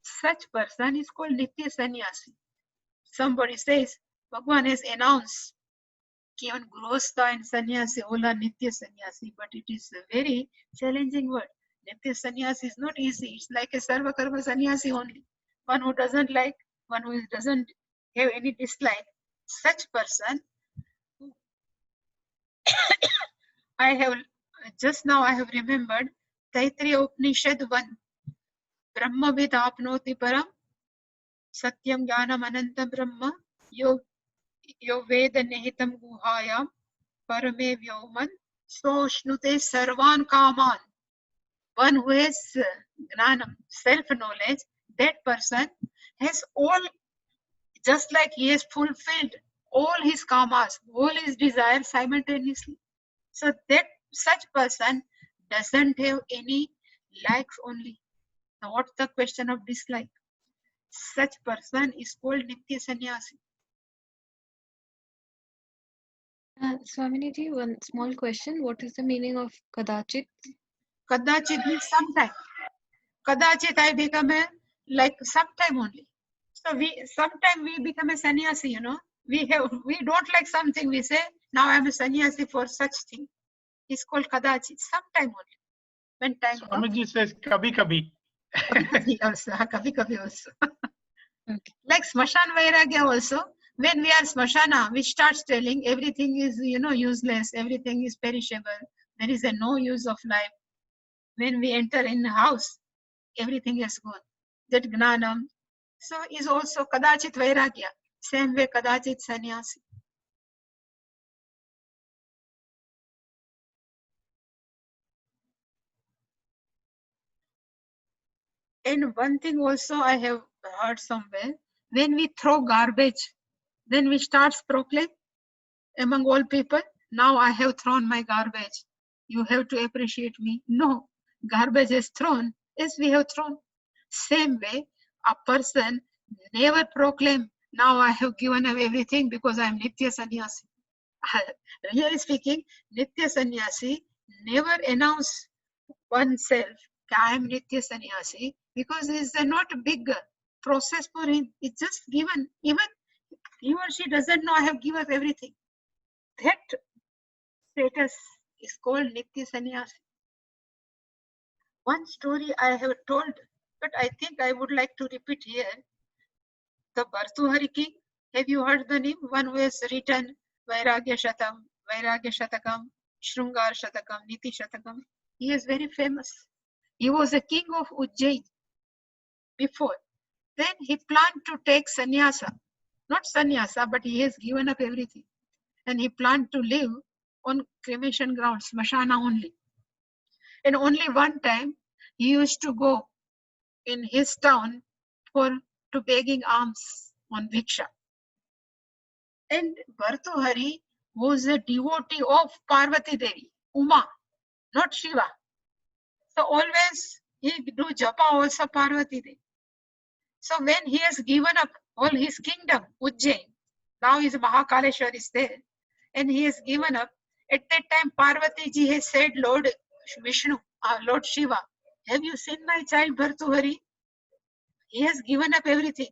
Such person is called Nitya Sannyasi. Somebody says, Bhagwan has announced कि on Grostha and Sannyasi, all are Nitya Sannyasi, but it is a very challenging word. Nitya Sannyasi is not easy. It's like a Sarva Karma Sannyasi only. One who doesn't like, one who doesn't have any dislike. Such person, I have just now I have remembered Taittiriya Upanishad 1. Brahmavid apnoti param satyam jnanam anantam brahma yo veda nihitam guhayam parame vyoman soshnute sarvan kaman. One who has gnanam, self-knowledge, that person has all, just like he has fulfilled all his kamas, all his desires simultaneously. So that such person doesn't have any likes only. Now what's the question of dislike? Such person is called Nitya Sannyasi. Swaminiji, one small question. What is the meaning of kadachit? Kadachit means sometime. Kadachit I become a, like sometime only. So sometime we become a sannyasi, you know. We don't like something, we say, now I am a sannyasi for such thing. It's called kadachit, sometime only. When time comes. Swamiji says kabhi kabhi. Kabhi kabhi also. Okay. Like Smashan Vairagya also, when we are Smashana, we start telling everything is, you know, useless, everything is perishable, there is a no use of life. When we enter in the house, everything is gone. That Gnanam. So is also Kadachit Vairagya. Same way Kadachit Sannyasi. And one thing also I have heard somewhere, when we throw garbage, then we start proclaim among all people, now I have thrown my garbage. You have to appreciate me. No, garbage is thrown as we have thrown. Same way, a person never proclaim, now I have given away everything because I am Nitya Sannyasi. Really speaking, Nitya Sannyasi never announce oneself, I am Nitya Sannyasi, because it is not a big process for him. It's just given. Even he or she doesn't know I have given up everything. That status is called Nitya Sannyasi. One story I have told, but I think I would like to repeat here. The Bhartuhari king, have you heard the name? One who has written Vairagya Shatakam, Shrungar Shatakam, Niti Shatakam. He is very famous. He was a king of Ujjain before. Then he planned to take sannyasa. Not sannyasa, but he has given up everything. And he planned to live on cremation grounds, Smashana only. And only one time he used to go in his town to begging alms on Bhiksha. And Bhartuhari was a devotee of Parvati Devi, Uma, not Shiva. So always he do japa also Parvati Devi. So when he has given up all his kingdom, Ujjain, now his Mahakaleshwar is there, and he has given up. At that time, Parvati ji has said, Lord Vishnu, Lord Shiva, have you seen my child Bhartuhari? He has given up everything.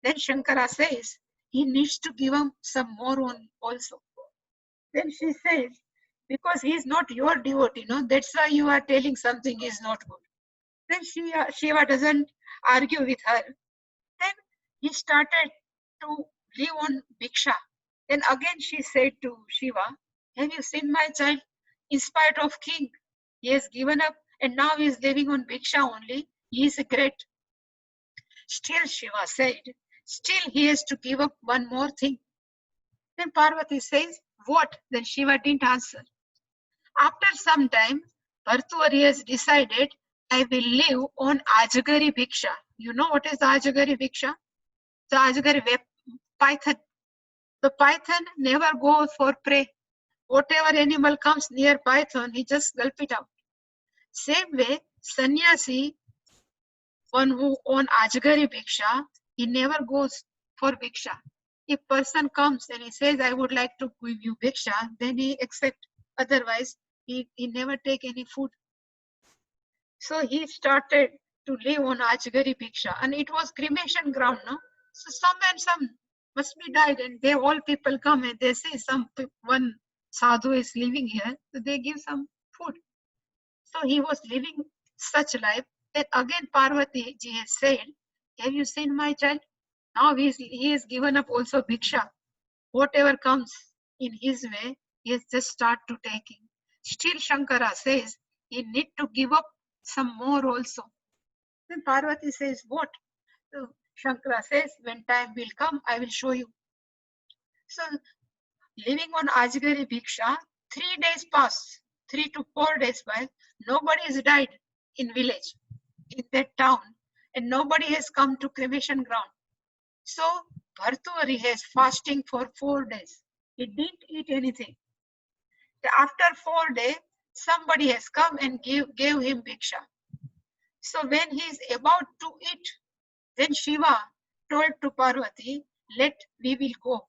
Then Shankara says, he needs to give up some more on also. Then she says, because he is not your devotee, no, that's why you are telling something is not good. Then Shiva doesn't argue with her. Then he started to live on Bhiksha. Then again she said to Shiva, have you seen my child? In spite of king, he has given up and now he is living on Bhiksha only. He is great. Still Shiva said, still he has to give up one more thing. Then Parvati says, what? Then Shiva didn't answer. After some time, Bhartruhari has decided, I will live on Ajagari Bhiksha. You know what is the Ajagari Bhiksha? The Ajagari python. The python never goes for prey. Whatever animal comes near python, he just gulp it out. Same way, sannyasi, one who owns Ajagari Bhiksha, he never goes for Bhiksha. If person comes and he says, I would like to give you Bhiksha, then he accepts. Otherwise, he never take any food. So he started to live on Ajagari Bhiksha. And it was cremation ground, no? So some must be died, and they all people come and they say one sadhu is living here, so they give some food. So he was living such life that again Parvati ji has said, have you seen my child? Now he has given up also Bhiksha. Whatever comes in his way, he has just start to taking. Still Shankara says, he need to give up some more also. Then Parvati says, what? So Shankara says, when time will come, I will show you. So living on Ajagari Bhiksha, 3 days pass, 3 to 4 days pass, nobody has died in village, in that town, and nobody has come to cremation ground. So Bhartruhari has fasting for 4 days. He didn't eat anything. After 4 days, somebody has come and gave him Bhiksha. So when he is about to eat, then Shiva told to Parvati, we will go.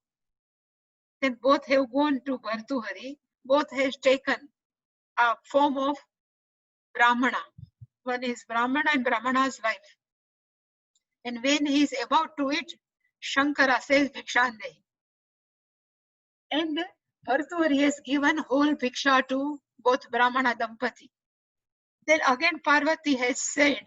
Then both have gone to Bhartruhari. Both has taken a form of Brahmana. One is Brahmana and Brahmana's wife. And when he is about to eat, Shankara says Bhikshande. And Bhartruhari has given whole Bhiksha to both Brahmana Dampati. Then again Parvati has said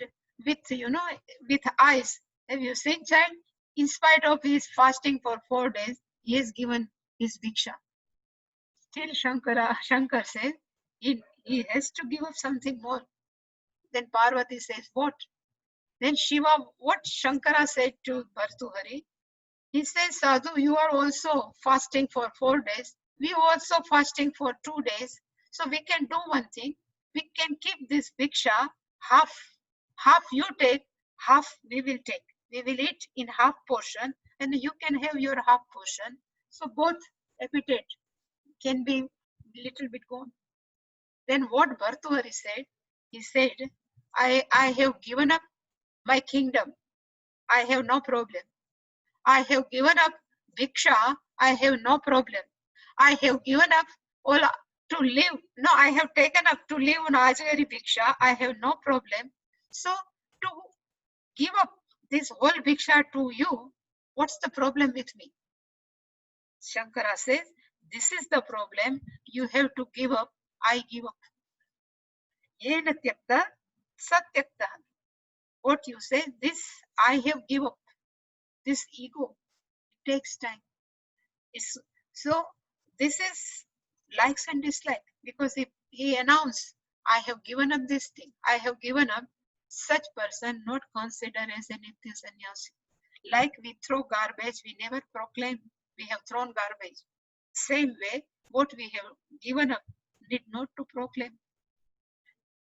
with eyes, have you seen child? In spite of his fasting for 4 days, he has given his Bhiksha. Still Shankar says, he has to give up something more. Then Parvati says, what? Then Shiva, what Shankara said to Bhartruhari? He says, Sadhu, you are also fasting for 4 days. We are also fasting for 2 days. So we can do one thing. We can keep this Bhiksha, half you take, half we will take. We will eat in half portion and you can have your half portion. So both appetite can be little bit gone. Then what Bhartruhari said? He said, I have given up my kingdom. I have no problem. I have given up Bhiksha. I have no problem. I have given up all to live. No, I have taken up to live on Ajagari Bhiksha. I have no problem. So to give up this whole Bhiksha to you, what's the problem with me? Shankara says, this is the problem. You have to give up. I give up. Yena tyakta satyakta. What you say, this I have given up. This ego, it takes time. So this is likes and dislikes, because if he announced, I have given up this thing, I have given up, such person not considered as a Nitya Sannyasi. Like we throw garbage, we never proclaim we have thrown garbage. Same way, what we have given up, need not to proclaim.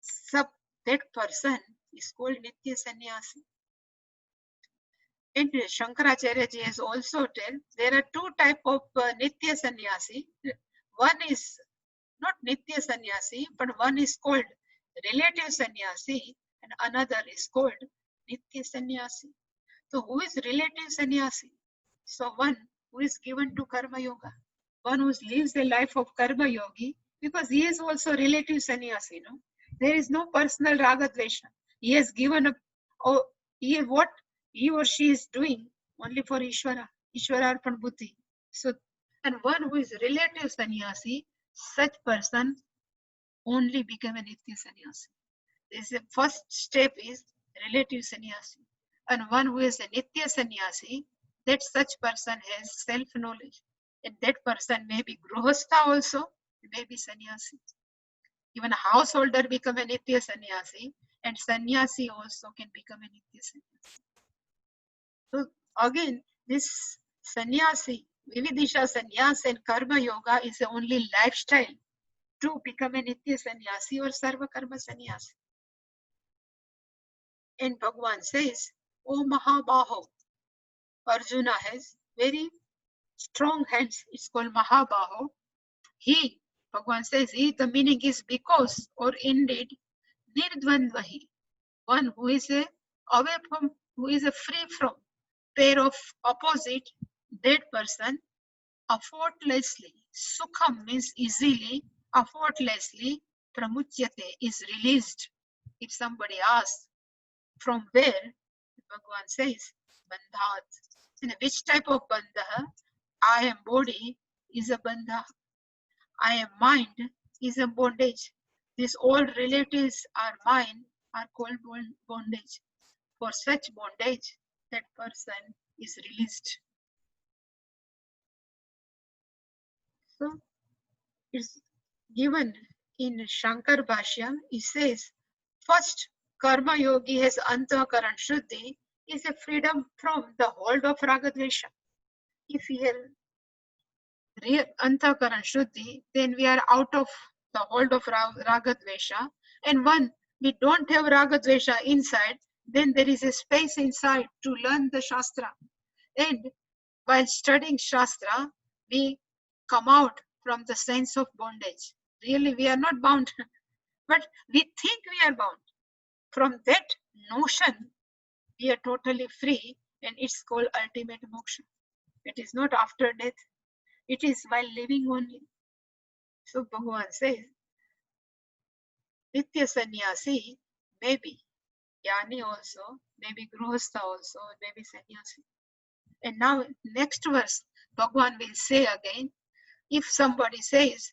So that person is called Nitya Sannyasi. And Shankaracharya ji has also told there are 2 types of Nitya Sannyasi. One is not Nitya Sannyasi, but one is called relative Sannyasi and another is called Nitya Sannyasi. So who is relative Sannyasi? So one who is given to Karma Yoga, one who lives the life of Karma Yogi, because he is also relative Sannyasi. No? There is no personal Raga Dvesha. He has given up. what he or she is doing only for Ishvara, Ishwararpan Buddhi. So, and one who is relative sannyasi, such person only become a Nitya sannyasi. This is the first step is relative sannyasi. And one who is a Nitya sannyasi, that such person has self-knowledge. And that person may be Gruhastha also, may be sannyasi. Even a householder become a Nitya sannyasi, and sannyasi also can become a Nitya sannyasi. So again, this sannyasi, Vividisha sannyas and karma yoga is the only lifestyle to become a Nitya sannyasi or sarva karma sannyasi. And Bhagavan says, O Mahabaho, Arjuna has very strong hands. It's called Mahabaho. He, Bhagavan says, he, the meaning is because or indeed, Nirdvandvahi, one who is away from, who is free from pair of opposite, that person, effortlessly, Sukham means easily, effortlessly, Pramuchyate is released. If somebody asks, from where? Bhagavan says, Bandhat. In which type of bandha? I am body is a bandha. I am mind is a bondage. These all relatives are mine are called bondage. For such bondage, that person is released. So it's given in Shankar Bhashya, he says, first, Karma Yogi has Antahkaran Shuddhi, is a freedom from the hold of Ragadvesha. If we have Antahkaran Shuddhi, then we are out of the hold of Ragadvesha. And when we don't have Ragadvesha inside, then there is a space inside to learn the Shastra. And while studying Shastra, we come out from the sense of bondage. Really, we are not bound, but we think we are bound. From that notion, we are totally free, and it's called ultimate moksha. It is not after death. It is while living only. So Bhagavan says, Nitya sannyasi, maybe Jnani also, maybe Gruhastha also, maybe sannyasi. And now next verse, Bhagavan will say again, if somebody says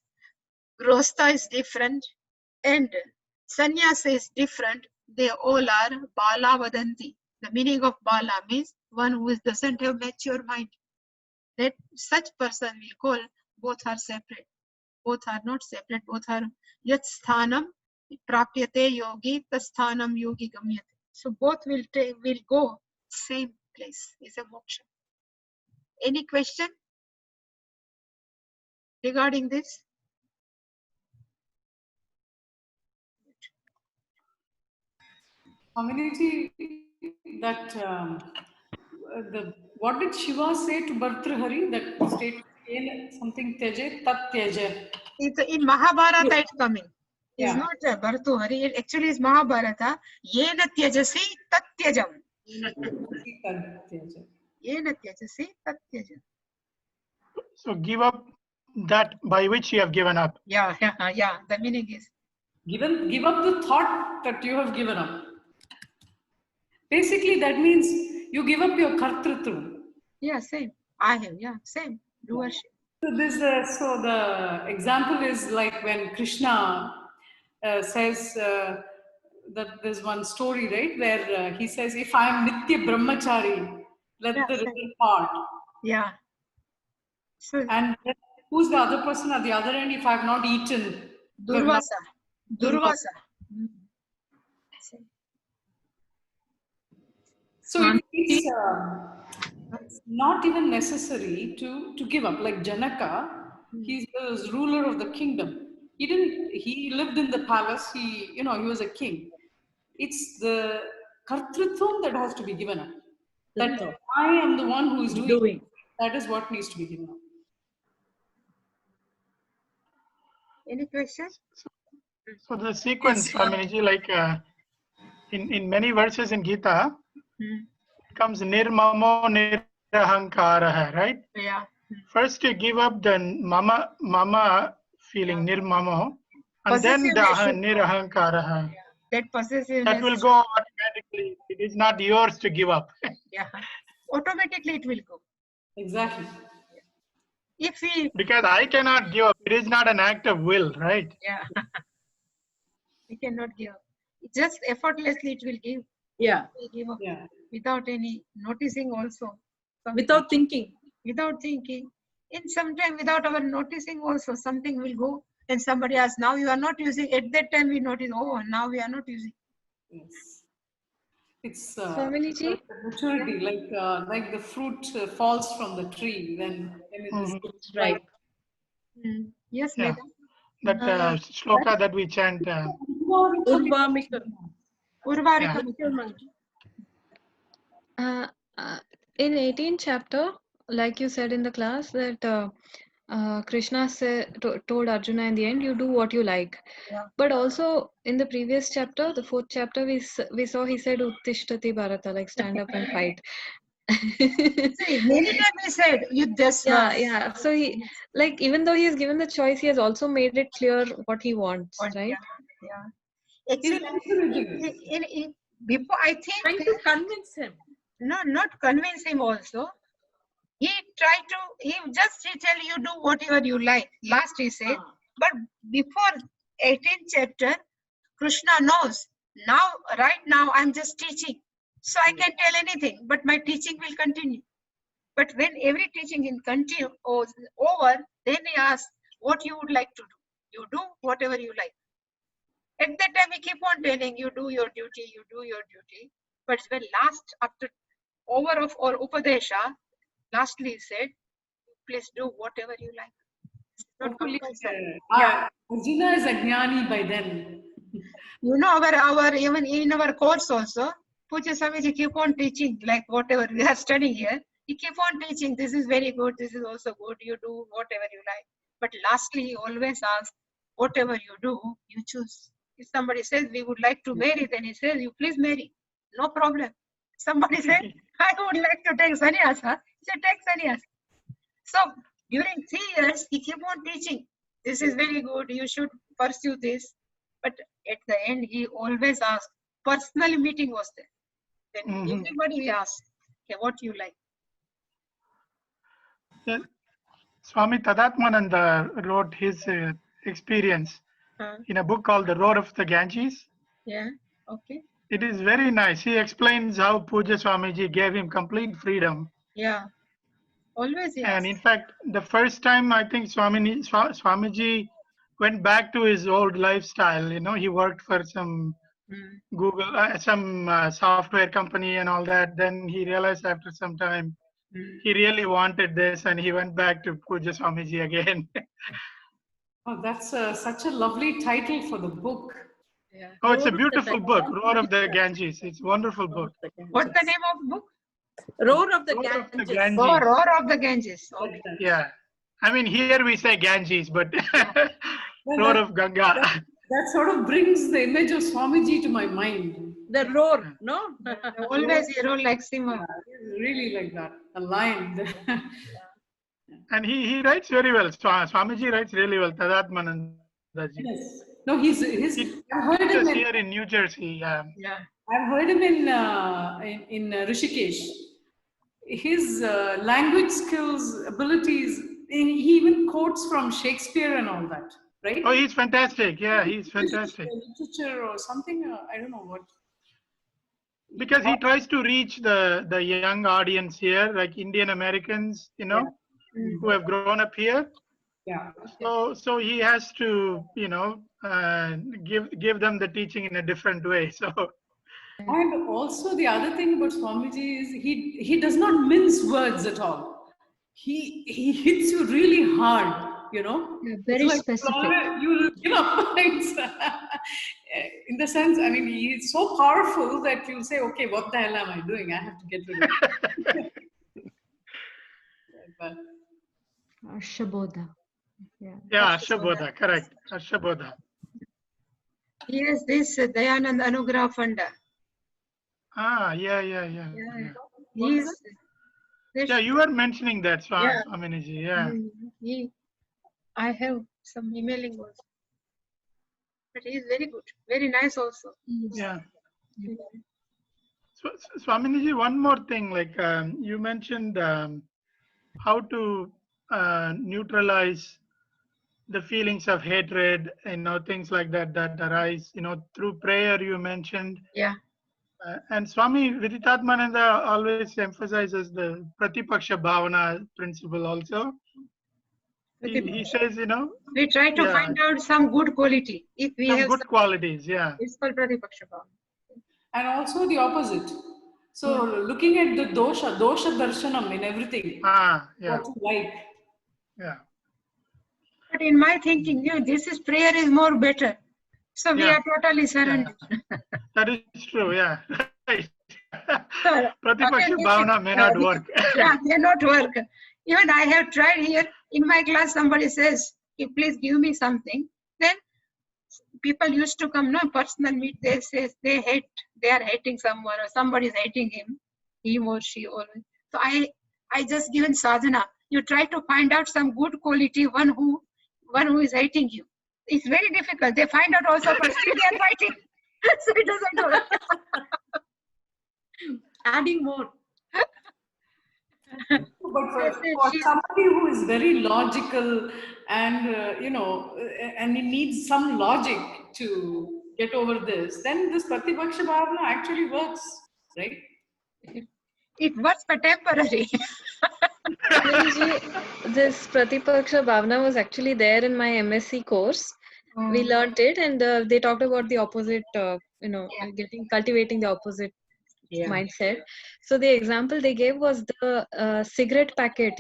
Grostha is different and sannyasa is different, they all are Bala Vadanti. The meaning of Bala means one who doesn't have mature mind. That such person will call both are separate. Both are not separate, both are Yat Sthanam Prapyate Yogi, Tasthanam Yogi Gamyate. So both will go same place. Is a moksha. Any question regarding this? Aminiji, that what did Shiva say to Bhartrihari? That statement, something Tyaje, Tat Tyaje. In Mahabharata it's coming. It's Yeah. not Bhartrihari. It actually is Mahabharata. Yena Tyajasi Tat Tyajam. Yena Tyajasi Tat Tyajam. So give up that by which you have given up. Yeah. The meaning is. Give up the thought that you have given up. Basically, that means you give up your kartrutva. Yeah, same. I have, yeah, same. Doership. So the example is like when Krishna says that there's one story, right, where he says, if I am Nitya Brahmachari, let the river part. Yeah. So, And then who's the other person at the other end if I have not eaten? Durvasa. Durvasa. So it's not even necessary to give up. Like Janaka, he was ruler of the kingdom. He lived in the palace, he was a king. It's the kartrutvam that has to be given up. That I am the one who is doing. That is what needs to be given up. Any questions? So the sequence, Swaminiji, like in many verses in Gita, it comes nirmamo nirahankara, right? Yeah. First you give up the mama feeling, nirmamo, and then the nirahankara. That possessiveness. That will go automatically It is not yours to give up. Yeah. Automatically it will go. Exactly. If we, Because I cannot give up. It is not an act of will, right? yeah, we cannot give up. Just effortlessly it will give. Yeah. We give up Yeah. without any noticing also. Without thinking. Without thinking. In some time without our noticing also something will go and somebody asks, now you are not using. At that time we notice, oh, now we are not using. Yes. It's Swamini ji? maturity, like the fruit falls from the tree when it is Mhm. Right. Yes, Yeah. madam. That shloka that we chant. Urvamika. Urvarika. In 18th chapter, like you said in the class, that Krishna told Arjuna in the end, you do what you like. Yeah. But also in the previous chapter, the 4th chapter, we saw he said Uttishtati Bharata, like stand up and fight. See, many times he said, Yeah. So he, like, even though he is given the choice, he has also made it clear what he wants, right? Yeah. Actually, before I Trying think, to convince him. no, not convince him also. He just tell you do whatever you like. Last he said, but before 18th chapter, Krishna knows. Now, right now, I'm just teaching. So I can tell anything, but my teaching will continue. But when every teaching is continue or over, then he asks what you would like to do. You do whatever you like. At that time, he keep on telling you do your duty, you do your duty. But when last, after over of or Upadesha, lastly he said, please do whatever you like. Not hopefully compulsory. Arjuna is a jnani by then. You know, our even in our course also, Puja Swamiji keep on teaching, like whatever we are studying here, he keep on teaching, this is very good, this is also good, you do whatever you like. But lastly, he always asks, whatever you do, you choose. If somebody says, we would like to marry, then he says, you please marry. No problem. Somebody said, I would like to take sannyasa. He said, take sannyasa. So during 3 years, he kept on teaching. This is very good. You should pursue this. But at the end, he always asked. Personal meeting was there. Then everybody asked, okay, what you like? Yeah. Swami Tadatmananda wrote his experience in a book called The Roar of the Ganges. Yeah. Okay. It is very nice. He explains how Puja Swamiji gave him complete freedom. Yeah. Always he And in asked. fact, the first time I think Swamiji went back to his old lifestyle. You know, he worked for some Google, some software company and all that. Then he realized after some time he really wanted this, and he went back to Puja Swamiji again. Oh, that's such a lovely title for the book. Yeah. Oh, it's a beautiful book, Roar of the Ganges. It's a wonderful book. What's the name of book? Roar of the Roar of the Ganges. Ganges. Oh, Roar of the Ganges. Okay. Yeah. I mean, here we say Ganges, but Roar of Ganga. That sort of brings the image of Swamiji to my mind. The roar, no? Always he wrote like Simha. Really like that, a lion. And he writes very well. Swamiji writes really well. Tadatmananda ji. Yes. No, he's I've heard him Just in, here in New Jersey. Yeah. I've heard him in Rishikesh. His language skills, abilities, he even quotes from Shakespeare and all that, right? Oh, he's fantastic. Yeah, he's fantastic. Literature or something, I don't know what. Because he tries to reach the young audience here, like Indian Americans, you know, who have grown up here. Yeah. So he has to, you know, give them the teaching in a different way. So. And also the other thing about Swamiji is he does not mince words at all. He hits you really hard, you know. Yeah, very It's like, specific. You give up. In the sense, I mean, he's so powerful that you'll say, okay, what the hell am I doing? I have to get rid of it. But, Ashabodha. Yeah. Yeah, Ashabodha, correct. Ashabodha. Yes, this Dayanand Anugrah Funda. Ah, yeah. He's, Yeah, you were mentioning that, Swaminiji. Yeah. I have some emailing also. But he is very good, very nice also. Yeah. Swaminiji, one more thing, like you mentioned how to neutralize the feelings of hatred, things like that that arise, through prayer. You mentioned, Yeah. and Swami Viditatmananda always emphasizes the Pratipaksha Bhavana principle. Also, he says, we try to yeah, find out some good quality. If we some have good qualities. Yeah. it's called Pratipaksha Bhavana. And also the opposite. So looking at the dosha darshanam in everything. Yeah. What you like. Yeah. But in my thinking, this is prayer is more better. So we Yeah. are totally surrendered. That is true. Yeah. Right. So, Pratipaksha Bhavana may not work. Yeah, may not work. Even I have tried here in my class. Somebody says, "Please give me something." Then people used to come, no personal meet. They say they are hating someone, or somebody is hating him or she always. So I just given sadhana. You try to find out some good quality, one who is hating you. It's very difficult. They find out also, but still they are fighting. So it doesn't work. Adding more. But for somebody who is very logical and and he needs some logic to get over this, then this Pratipaksha Bhavana actually works, right? It works for temporary. Swamiji, this Pratipaksha Bhavana was actually there in my MSc course. We learnt it, and they talked about the opposite, cultivating the opposite mindset. So the example they gave was the cigarette packet.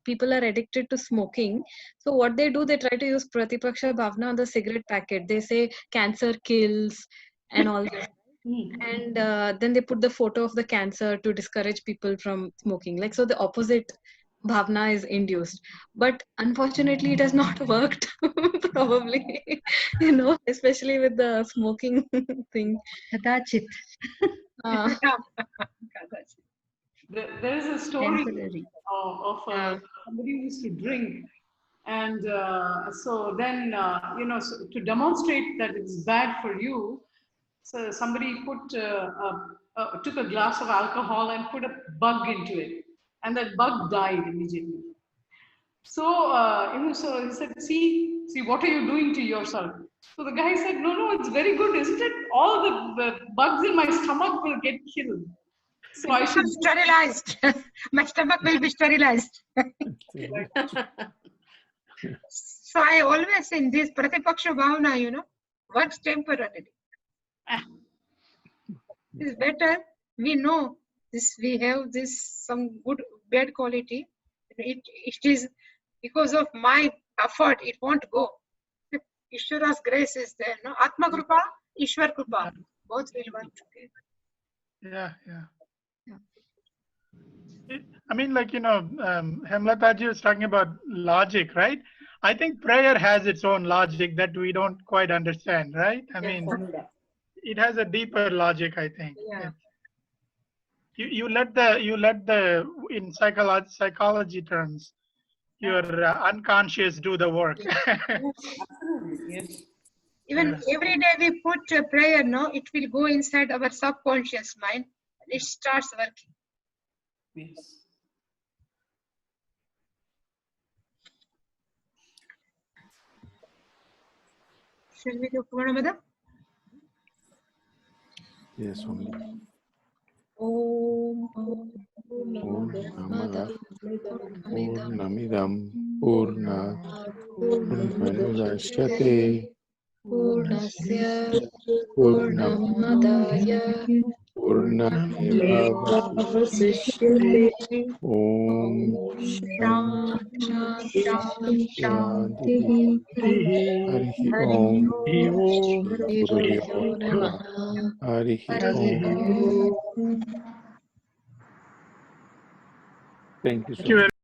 People are addicted to smoking. So what they do, they try to use Pratipaksha Bhavana on the cigarette packet. They say cancer kills and all this. And then they put the photo of the cancer to discourage people from smoking. So the opposite bhavna is induced. But unfortunately, it has not worked, probably, especially with the smoking thing. Kadachit. There is a story of somebody who used to drink, and so then so to demonstrate that it's bad for you, so somebody took a glass of alcohol and put a bug into it, and that bug died immediately. So so he said, see, what are you doing to yourself? So the guy said, no, it's very good, isn't it? All the bugs in my stomach will get killed. So I should sterilized. My stomach will be sterilized. So I always in this Pratipaksha Bhavana, works temporarily. It's better. We know this. We have this some good bad quality. It is because of my effort. It won't go. Ishvara's grace is there. No, Atma Krupa, Ishwar Krupa. Both will work together. Yeah. I mean, Hemlataji was talking about logic, right? I think prayer has its own logic that we don't quite understand, right? I mean, it has a deeper logic, I think. Yeah. You let the in psychology terms, your unconscious do the work. Yes. Even every day we put a prayer, it will go inside our subconscious mind. It starts working. Yes. Shall we do Purnamada? Yes, Swami. Om Purnamada Purnamidam Purnat Purnamudachyate Purnasya Purnamadaya Purnamevavasishyate Om Shanti Harihi Om Guruvyo Namaha Harihi Om. Thank you so much.